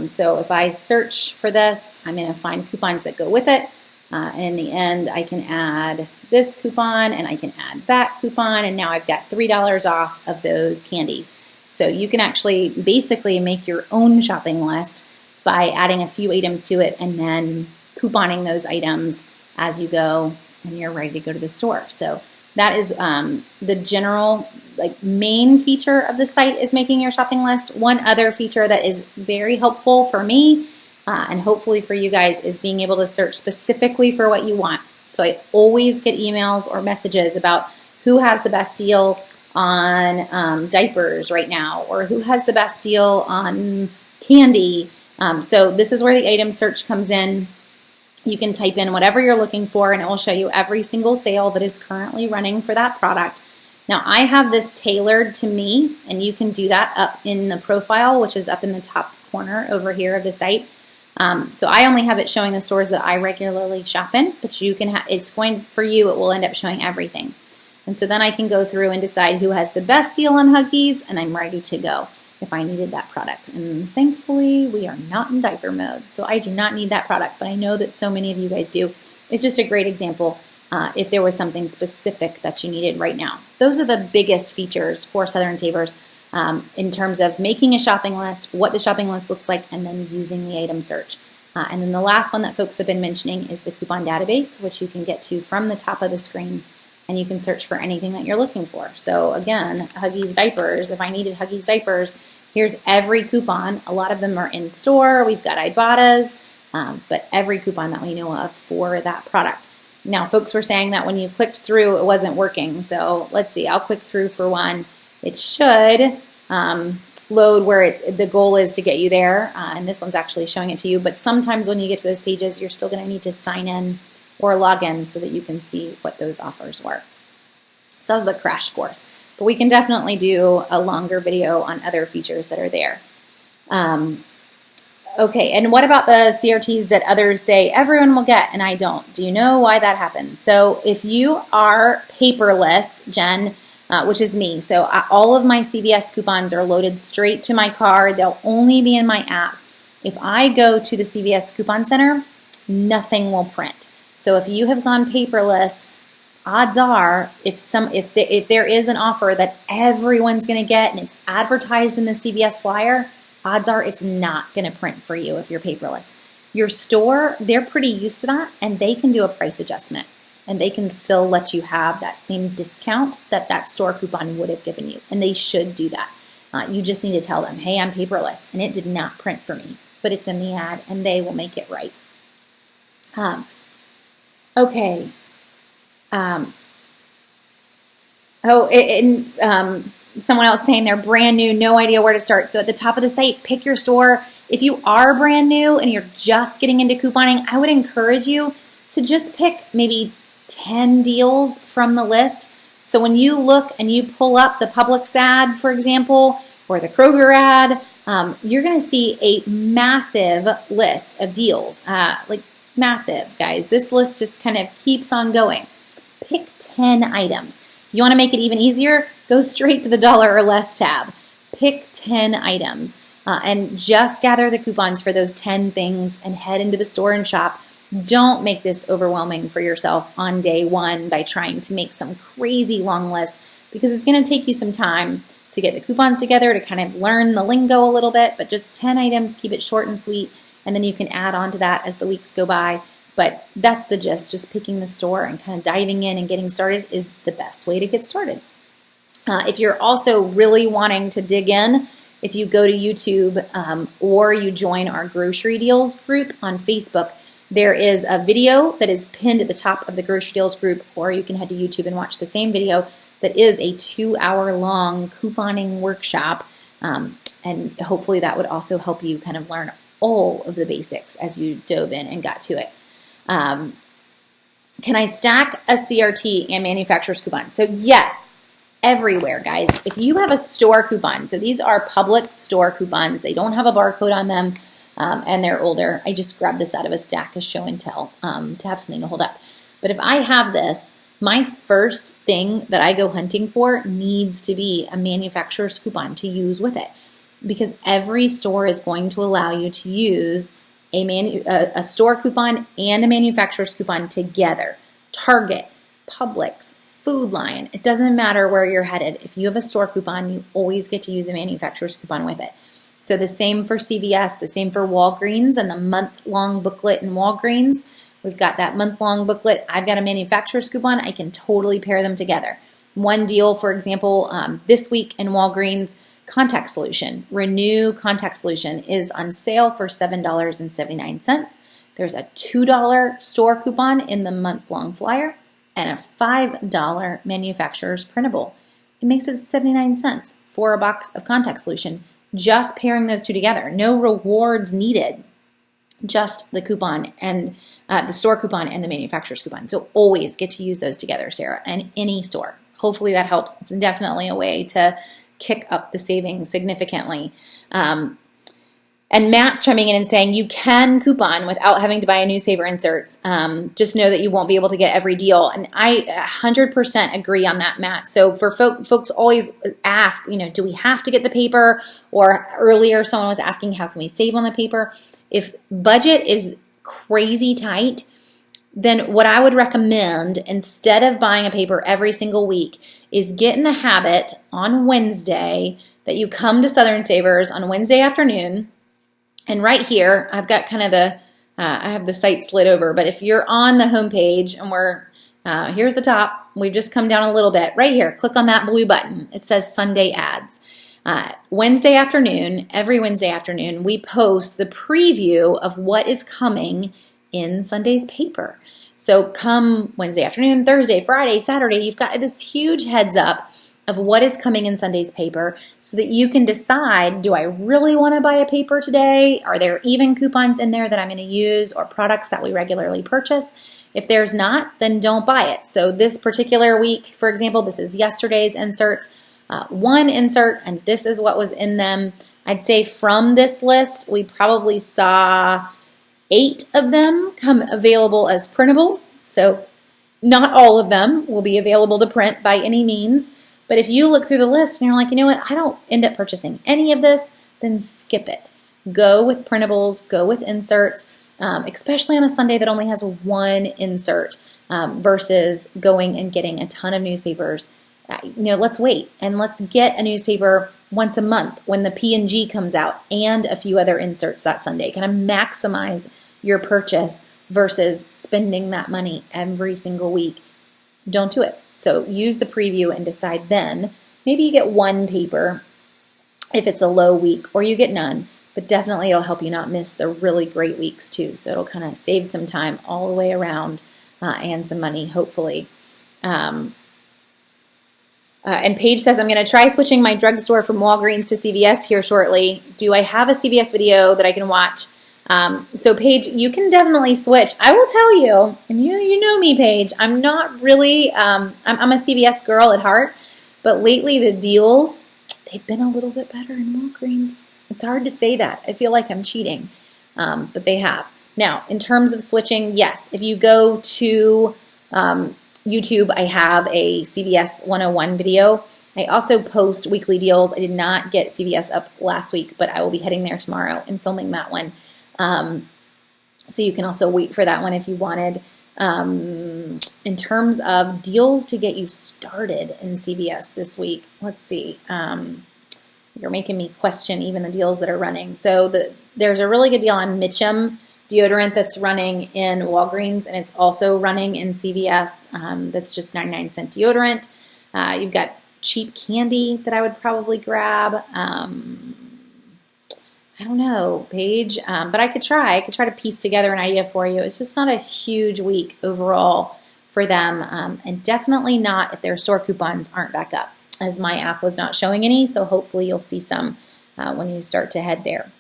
So if I search for this, I'm going to find coupons that go with it. And in the end, I can add this coupon and I can add that coupon, and now I've got $3 off of those candies. So you can actually basically make your own shopping list by adding a few items to it and then couponing those items as you go and you're ready to go to the store. So that is the general main feature of the site, is making your shopping list. One other feature that is very helpful for me and hopefully for you guys is being able to search specifically for what you want. So I always get emails or messages about who has the best deal on diapers right now, or who has the best deal on candy. So this is where the item search comes in. You can type in whatever you're looking for and it will show you every single sale that is currently running for that product. Now I have this tailored to me, and you can do that up in the profile, which is up in the top corner over here of the site. So I only have it showing the stores that I regularly shop in, but you can it's going for you, it will end up showing everything. And so then I can go through and decide who has the best deal on Huggies, and I'm ready to go if I needed that product. And thankfully, we are not in diaper mode, so I do not need that product, but I know that so many of you guys do. It's just a great example if there was something specific that you needed right now. Those are the biggest features for Southern Savers in terms of making a shopping list, what the shopping list looks like, and then using the item search. And then the last one that folks have been mentioning is the coupon database, which you can get to from the top of the screen, and you can search for anything that you're looking for. So again, Huggies diapers, if I needed Huggies diapers, here's every coupon. A lot of them are in store. We've got Ibotta's, but every coupon that we know of for that product. Now, folks were saying that when you clicked through, it wasn't working. So let's see, I'll click through for one. It should load where the goal is to get you there, and this one's actually showing it to you. But sometimes when you get to those pages, you're still going to need to sign in or log in so that you can see what those offers were. So that was the crash course. But we can definitely do a longer video on other features that are there. Okay, and what about the CRTs that others say everyone will get and I don't? Do you know why that happens? So if you are paperless, Jen, which is me, so all of my CVS coupons are loaded straight to my card. They'll only be in my app. If I go to the CVS Coupon Center, nothing will print. So if you have gone paperless, odds are if there is an offer that everyone's going to get and it's advertised in the CVS flyer, odds are it's not going to print for you if you're paperless. Your store, they're pretty used to that, and they can do a price adjustment, and they can still let you have that same discount that store coupon would have given you, and they should do that. You just need to tell them, hey, I'm paperless, and it did not print for me, but it's in the ad, and they will make it right. Okay. Someone else saying they're brand new, no idea where to start. So at the top of the site, pick your store. If you are brand new and you're just getting into couponing, I would encourage you to just pick maybe 10 deals from the list. So when you look and you pull up the Publix ad, for example, or the Kroger ad, you're going to see a massive list of deals, like massive, guys. This list just kind of keeps on going. Pick 10 items. You want to make it even easier? Go straight to the dollar or less tab. Pick 10 items and just gather the coupons for those 10 things and head into the store and shop. Don't make this overwhelming for yourself on day one by trying to make some crazy long list, because it's going to take you some time to get the coupons together, to kind of learn the lingo a little bit, but just 10 items, keep it short and sweet, and then you can add on to that as the weeks go by. But that's the gist. Just picking the store and kind of diving in and getting started is the best way to get started. If you're also really wanting to dig in, if you go to YouTube or you join our Grocery Deals group on Facebook, there is a video that is pinned at the top of the Grocery Deals group, or you can head to YouTube and watch the same video that is a 2-hour-long couponing workshop. And hopefully that would also help you kind of learn all of the basics as you dove in and got to it. Can I stack a CRT and manufacturer's coupon? So yes, everywhere, guys. If you have a store coupon, so these are public store coupons, they don't have a barcode on them, and they're older. I just grabbed this out of a stack as show and tell to have something to hold up. But if I have this, my first thing that I go hunting for needs to be a manufacturer's coupon to use with it, because every store is going to allow you to use a store coupon and a manufacturer's coupon together. Target, Publix, Food Lion, it doesn't matter where you're headed. If you have a store coupon, you always get to use a manufacturer's coupon with it. So the same for CVS, the same for Walgreens and the month-long booklet in Walgreens. We've got that month-long booklet. I've got a manufacturer's coupon. I can totally pair them together. One deal, for example, this week in Walgreens, contact solution. Renew contact solution is on sale for $7.79. There's a $2 store coupon in the month-long flyer and a $5 manufacturer's printable. It makes it 79 cents for a box of contact solution, just pairing those two together. No rewards needed, just the coupon and the store coupon and the manufacturer's coupon. So always get to use those together, Sarah, in any store. Hopefully that helps. It's definitely a way to kick up the savings significantly. And Matt's chiming in and saying you can coupon without having to buy a newspaper inserts. Just know that you won't be able to get every deal. And I 100% agree on that, Matt. So for folks always ask, do we have to get the paper? Or earlier someone was asking, how can we save on the paper? If budget is crazy tight, then what I would recommend, instead of buying a paper every single week, is get in the habit on Wednesday that you come to Southern Savers on Wednesday afternoon. And right here, I've got kind of I have the site slid over, but if you're on the homepage and here's the top, we've just come down a little bit. Right here, click on that blue button. It says Sunday Ads. Wednesday afternoon, every Wednesday afternoon, we post the preview of what is coming in Sunday's paper. So come Wednesday afternoon, Thursday, Friday, Saturday, you've got this huge heads up of what is coming in Sunday's paper so that you can decide, do I really want to buy a paper today? Are there even coupons in there that I'm going to use or products that we regularly purchase? If there's not, then don't buy it. So this particular week, for example, this is yesterday's inserts. One insert, and this is what was in them. I'd say from this list, we probably saw 8 of them come available as printables. So not all of them will be available to print by any means. But if you look through the list and you're like, you know what, I don't end up purchasing any of this, then skip it. Go with printables, go with inserts, especially on a Sunday that only has one insert versus going and getting a ton of newspapers. Let's wait and let's get a newspaper once a month when the P&G comes out and a few other inserts that Sunday. Kind of maximize your purchase versus spending that money every single week. Don't do it. So use the preview and decide then. Maybe you get one paper if it's a low week, or you get none, but definitely it'll help you not miss the really great weeks too. So it'll kind of save some time all the way around and some money, hopefully. And Paige says, I'm going to try switching my drugstore from Walgreens to CVS here shortly. Do I have a CVS video that I can watch? So Paige, you can definitely switch. I will tell you, and you know me, Paige, I'm not really, I'm a CVS girl at heart, but lately the deals, they've been a little bit better in Walgreens. It's hard to say that. I feel like I'm cheating, but they have. Now, in terms of switching, yes, if you go to YouTube, I have a CVS 101 video. I also post weekly deals. I did not get CVS up last week, but I will be heading there tomorrow and filming that one. So you can also wait for that one if you wanted. In terms of deals to get you started in CVS this week, let's see. You're making me question even the deals that are running. So there's a really good deal on Mitchum deodorant that's running in Walgreens, and it's also running in CVS. That's just 99-cent deodorant. You've got cheap candy that I would probably grab. I don't know, Paige, but I could try. I could try to piece together an idea for you. It's just not a huge week overall for them, and definitely not if their store coupons aren't back up, as my app was not showing any, so hopefully you'll see some when you start to head there.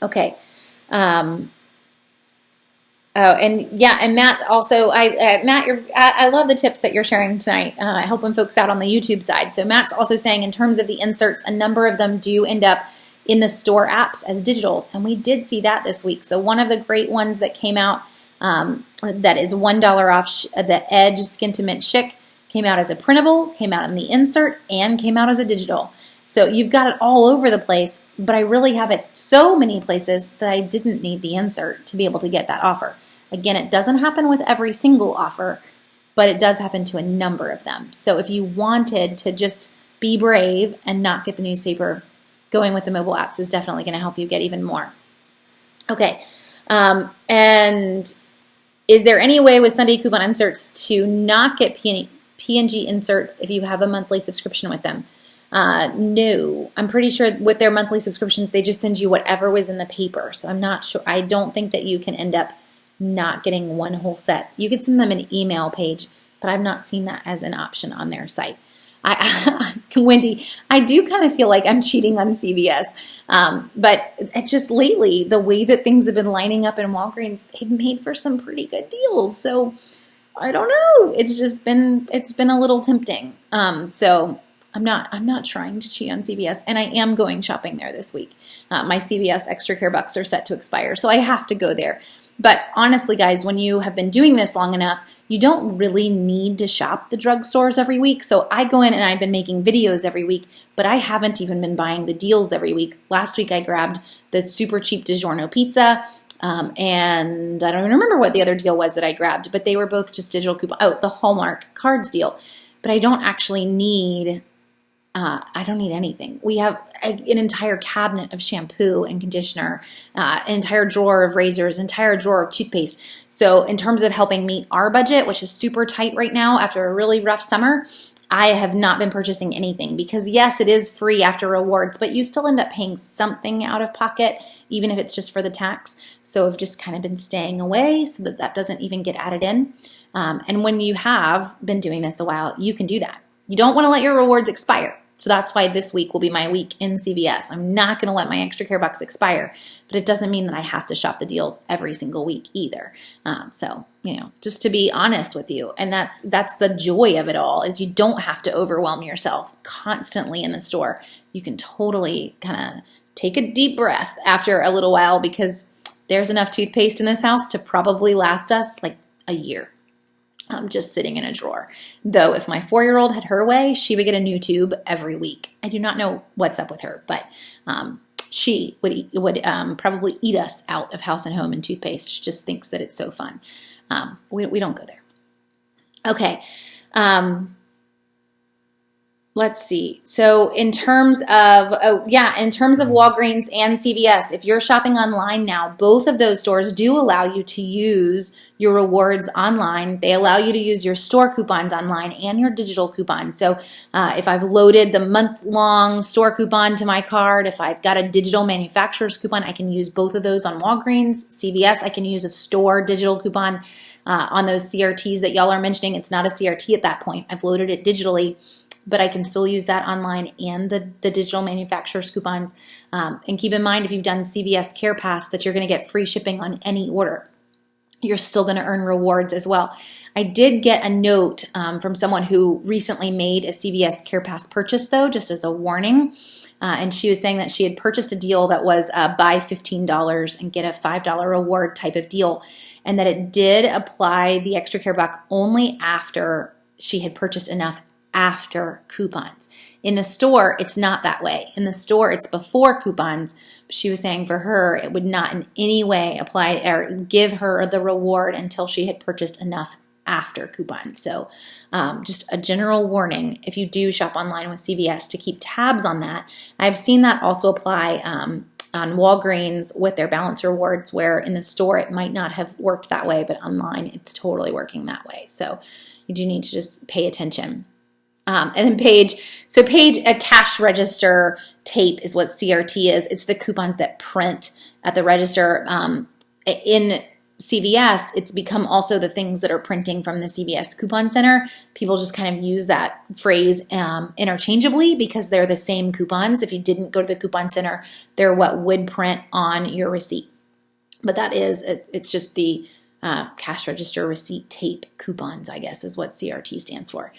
Okay. And Matt also, Matt, I love the tips that you're sharing tonight, helping folks out on the YouTube side. So Matt's also saying in terms of the inserts, a number of them do end up in the store apps as digitals, and we did see that this week. So one of the great ones that came out that is $1 off, the Edge Skin to Mint Chic, came out as a printable, came out in the insert, and came out as a digital. So you've got it all over the place, but I really have it so many places that I didn't need the insert to be able to get that offer. Again, it doesn't happen with every single offer, but it does happen to a number of them. So if you wanted to just be brave and not get the newspaper, going with the mobile apps is definitely going to help you get even more. Okay, and is there any way with Sunday coupon inserts to not get P&G inserts if you have a monthly subscription with them? No, I'm pretty sure with their monthly subscriptions, they just send you whatever was in the paper. So I'm not sure. I don't think that you can end up not getting one whole set. You could send them an email page, but I've not seen that as an option on their site. Wendy, I do kind of feel like I'm cheating on CVS, but it's just lately, the way that things have been lining up in Walgreens, they've made for some pretty good deals. So I don't know. It's been a little tempting. So I'm not trying to cheat on CVS, and I am going shopping there this week. My CVS Extra Care bucks are set to expire, so I have to go there. But honestly, guys, when you have been doing this long enough, you don't really need to shop the drugstores every week. So I go in and I've been making videos every week, but I haven't even been buying the deals every week. Last week I grabbed the super cheap DiGiorno pizza, and I don't even remember what the other deal was that I grabbed, but they were both just digital coupon. Oh, the Hallmark cards deal. But I don't actually need I don't need anything. We have an entire cabinet of shampoo and conditioner, an entire drawer of razors, an entire drawer of toothpaste. So in terms of helping meet our budget, which is super tight right now after a really rough summer, I have not been purchasing anything because yes, it is free after rewards, but you still end up paying something out of pocket, even if it's just for the tax. So I've just kind of been staying away so that that doesn't even get added in. And when you have been doing this a while, you can do that. You don't want to let your rewards expire. So that's why this week will be my week in CVS. I'm not going to let my Extra Care bucks expire, but it doesn't mean that I have to shop the deals every single week either. So, just to be honest with you, and that's the joy of it all, is you don't have to overwhelm yourself constantly in the store. You can totally kind of take a deep breath after a little while because there's enough toothpaste in this house to probably last us like a year. Just sitting in a drawer. Though if my 4-year-old had her way, she would get a new tube every week. I do not know what's up with her, but she would probably eat us out of House and Home and toothpaste. She just thinks that it's so fun. We don't go there. Okay. Let's see. So in terms of, Walgreens and CVS, if you're shopping online now, both of those stores do allow you to use your rewards online. They allow you to use your store coupons online and your digital coupons. So if I've loaded the month-long store coupon to my card, if I've got a digital manufacturer's coupon, I can use both of those on Walgreens. CVS, I can use a store digital coupon on those CRTs that y'all are mentioning. It's not a CRT at that point. I've loaded it digitally, but I can still use that online and the digital manufacturer's coupons. And keep in mind, if you've done CVS Care Pass, that you're going to get free shipping on any order. You're still going to earn rewards as well. I did get a note from someone who recently made a CVS Care Pass purchase, though, just as a warning. And she was saying that she had purchased a deal that was buy $15 and get a $5 reward type of deal, and that it did apply the Extra Care buck only after she had purchased enough after coupons. In the store, it's not that way. In the store, it's before coupons. She was saying for her, it would not in any way apply or give her the reward until she had purchased enough after coupons. So just a general warning, if you do shop online with CVS, to keep tabs on that. I've seen that also apply on Walgreens with their balance rewards, where in the store it might not have worked that way, but online it's totally working that way. So you do need to just pay attention. And then Paige, a cash register tape is what CRT is. It's the coupons that print at the register. In CVS, it's become also the things that are printing from the CVS Coupon Center. People just kind of use that phrase interchangeably because they're the same coupons. If you didn't go to the Coupon Center, they're what would print on your receipt. But it's just the cash register receipt tape coupons, I guess, is what CRT stands for.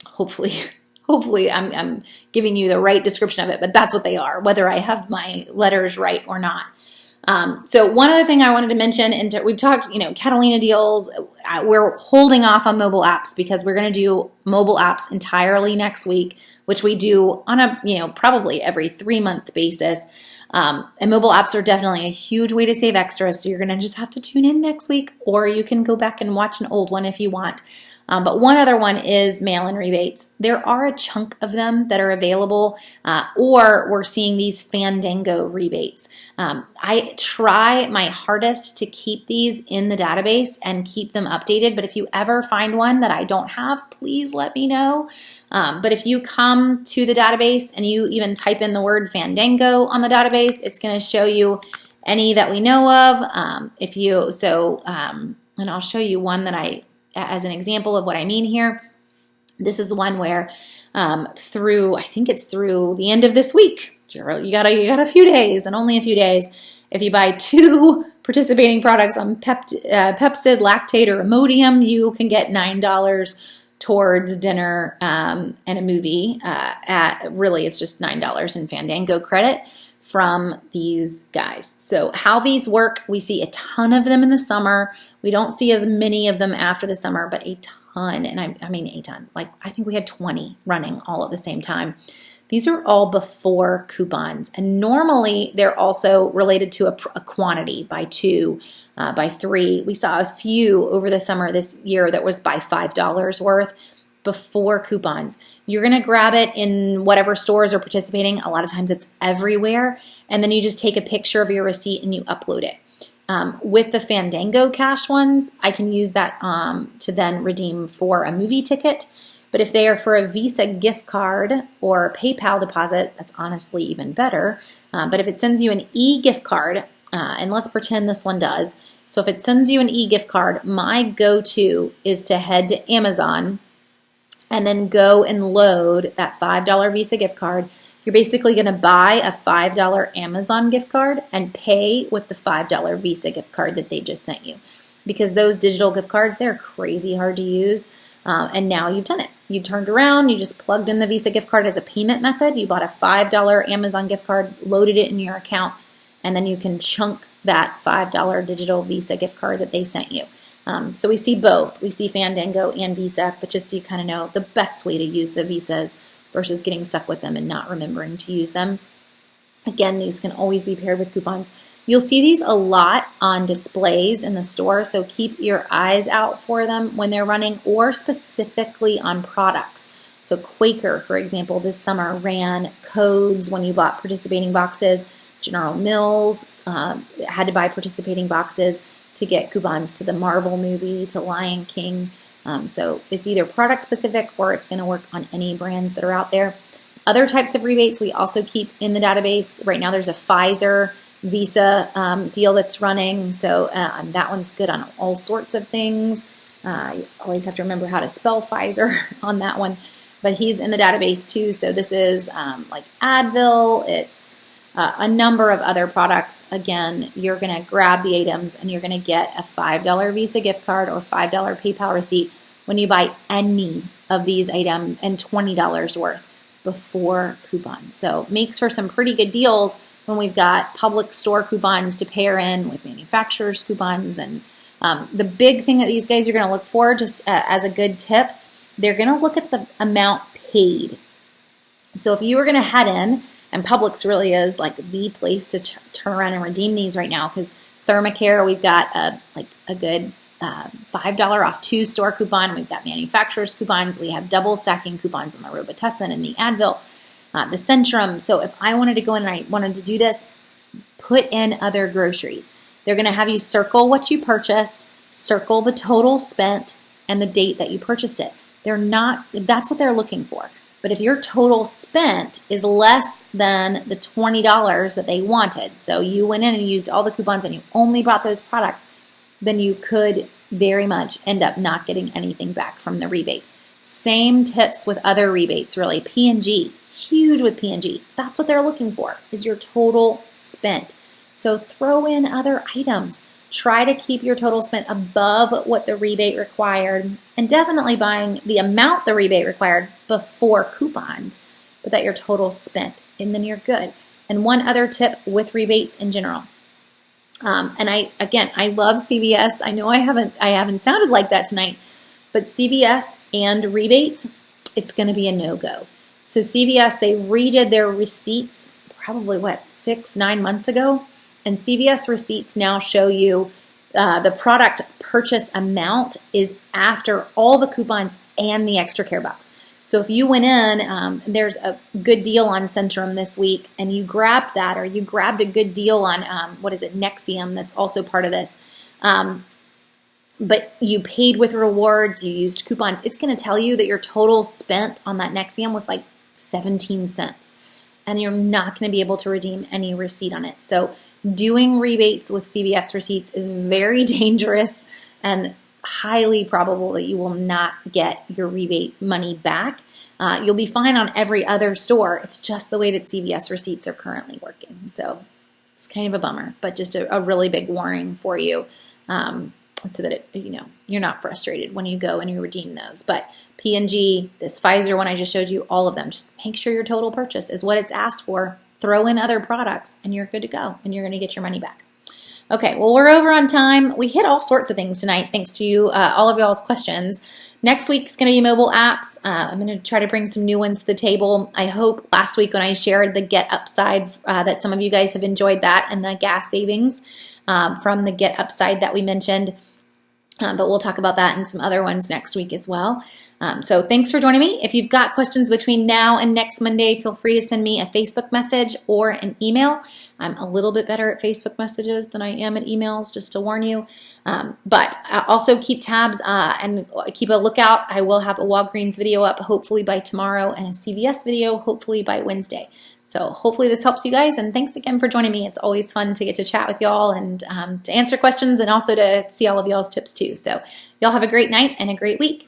Hopefully I'm giving you the right description of it, but that's what they are, whether I have my letters right or not. So one other thing I wanted to mention, and we've talked, Catalina Deals, we're holding off on mobile apps because we're going to do mobile apps entirely next week, which we do on a, probably every 3-month basis. And mobile apps are definitely a huge way to save extra. So you're going to just have to tune in next week, or you can go back and watch an old one if you want. But one other one is mail-in rebates. There are a chunk of them that are available, or we're seeing these Fandango rebates. I try my hardest to keep these in the database and keep them updated, but if you ever find one that I don't have, please let me know. But if you come to the database and you even type in the word Fandango on the database, it's going to show you any that we know of. And I'll show you one that as an example of what I mean here. This is one where I think it's through the end of this week. You got a few days, and only a few days. If you buy 2 participating products on Pepsid, Lactate, or Imodium, you can get $9 towards dinner and a movie. Really, it's just $9 in Fandango credit from these guys. So how these work, we see a ton of them in the summer. We don't see as many of them after the summer, but a ton, and I mean a ton. Like, I think we had 20 running all at the same time. These are all before coupons, and normally they're also related to a quantity, by 2, by 3. We saw a few over the summer this year that was by $5 worth before coupons. You're going to grab it in whatever stores are participating. A lot of times it's everywhere, and then you just take a picture of your receipt and you upload it. With the Fandango cash ones, I can use that to then redeem for a movie ticket. But if they are for a Visa gift card or a PayPal deposit, that's honestly even better. But if it sends you an e-gift card, and let's pretend this one does. So if it sends you an e-gift card, my go-to is to head to Amazon and then go and load that $5 Visa gift card. You're basically going to buy a $5 Amazon gift card and pay with the $5 Visa gift card that they just sent you. Because those digital gift cards, they're crazy hard to use. And now you've done it. You turned around, you just plugged in the Visa gift card as a payment method. You bought a $5 Amazon gift card, loaded it in your account, and then you can chunk that $5 digital Visa gift card that they sent you. So we see both. We see Fandango and Visa, but just so you kind of know the best way to use the Visas versus getting stuck with them and not remembering to use them. Again, these can always be paired with coupons. You'll see these a lot on displays in the store, so keep your eyes out for them when they're running, or specifically on products. So Quaker, for example, this summer ran codes when you bought participating boxes. General Mills had to buy participating boxes to get coupons to the Marvel movie, to Lion King. So it's either product specific or it's going to work on any brands that are out there. Other types of rebates we also keep in the database. Right now there's a Pfizer Visa deal that's running, so that one's good on all sorts of things. You always have to remember how to spell Pfizer on that one, but he's in the database too. So this is like Advil, it's a number of other products. Again, you're going to grab the items and you're going to get a $5 Visa gift card or $5 PayPal receipt when you buy any of these items, and $20 worth before coupons. So makes for some pretty good deals when we've got public store coupons to pair in with manufacturers coupons. And the big thing that these guys are going to look for, just as a good tip, they're going to look at the amount paid. So if you were going to head in, and Publix really is like the place to turn around and redeem these right now, because Thermacare, we've got a good $5 off 2 store coupon. We've got manufacturers coupons. We have double stacking coupons on the Robitussin and the Advil, the Centrum. So if I wanted to go in and I wanted to do this, put in other groceries. They're going to have you circle what you purchased, circle the total spent, and the date that you purchased it. That's what they're looking for. But if your total spent is less than the $20 that they wanted, so you went in and used all the coupons and you only bought those products, then you could very much end up not getting anything back from the rebate. Same tips with other rebates, really. P&G, huge with P&G. That's what they're looking for, is your total spent. So throw in other items. Try to keep your total spent above what the rebate required, and definitely buying the amount the rebate required before coupons, but that your total spent, and then you're good. And one other tip with rebates in general. And I love CVS. I know I haven't sounded like that tonight, but CVS and rebates, it's going to be a no-go. So CVS, they redid their receipts probably 6-9 months ago. And CVS receipts now show you The product purchase amount is after all the coupons and the extra care bucks. So if you went in, there's a good deal on Centrum this week, and you grabbed that, or you grabbed a good deal on, Nexium, that's also part of this, but you paid with rewards, you used coupons, it's going to tell you that your total spent on that Nexium was like 17 cents. And you're not going to be able to redeem any receipt on it. So doing rebates with CVS receipts is very dangerous and highly probable that you will not get your rebate money back. You'll be fine on every other store. It's just the way that CVS receipts are currently working. So it's kind of a bummer, but just a really big warning for you. So that you're not frustrated when you go and you redeem those. But P&G, this Pfizer one I just showed you, all of them, just make sure your total purchase is what it's asked for. Throw in other products and you're good to go, and you're going to get your money back. Okay, well, we're over on time. We hit all sorts of things tonight thanks to all of y'all's questions. Next week's going to be mobile apps. I'm going to try to bring some new ones to the table. I hope last week when I shared the Get Upside that some of you guys have enjoyed that, and the gas savings from the Get Upside that we mentioned. But we'll talk about that and some other ones next week as well. So thanks for joining me. If you've got questions between now and next Monday, feel free to send me a Facebook message or an email. I'm a little bit better at Facebook messages than I am at emails, just to warn you. But also keep tabs and keep a lookout. I will have a Walgreens video up hopefully by tomorrow, and a CVS video hopefully by Wednesday. So hopefully this helps you guys, and thanks again for joining me. It's always fun to get to chat with y'all and to answer questions, and also to see all of y'all's tips too. So y'all have a great night and a great week.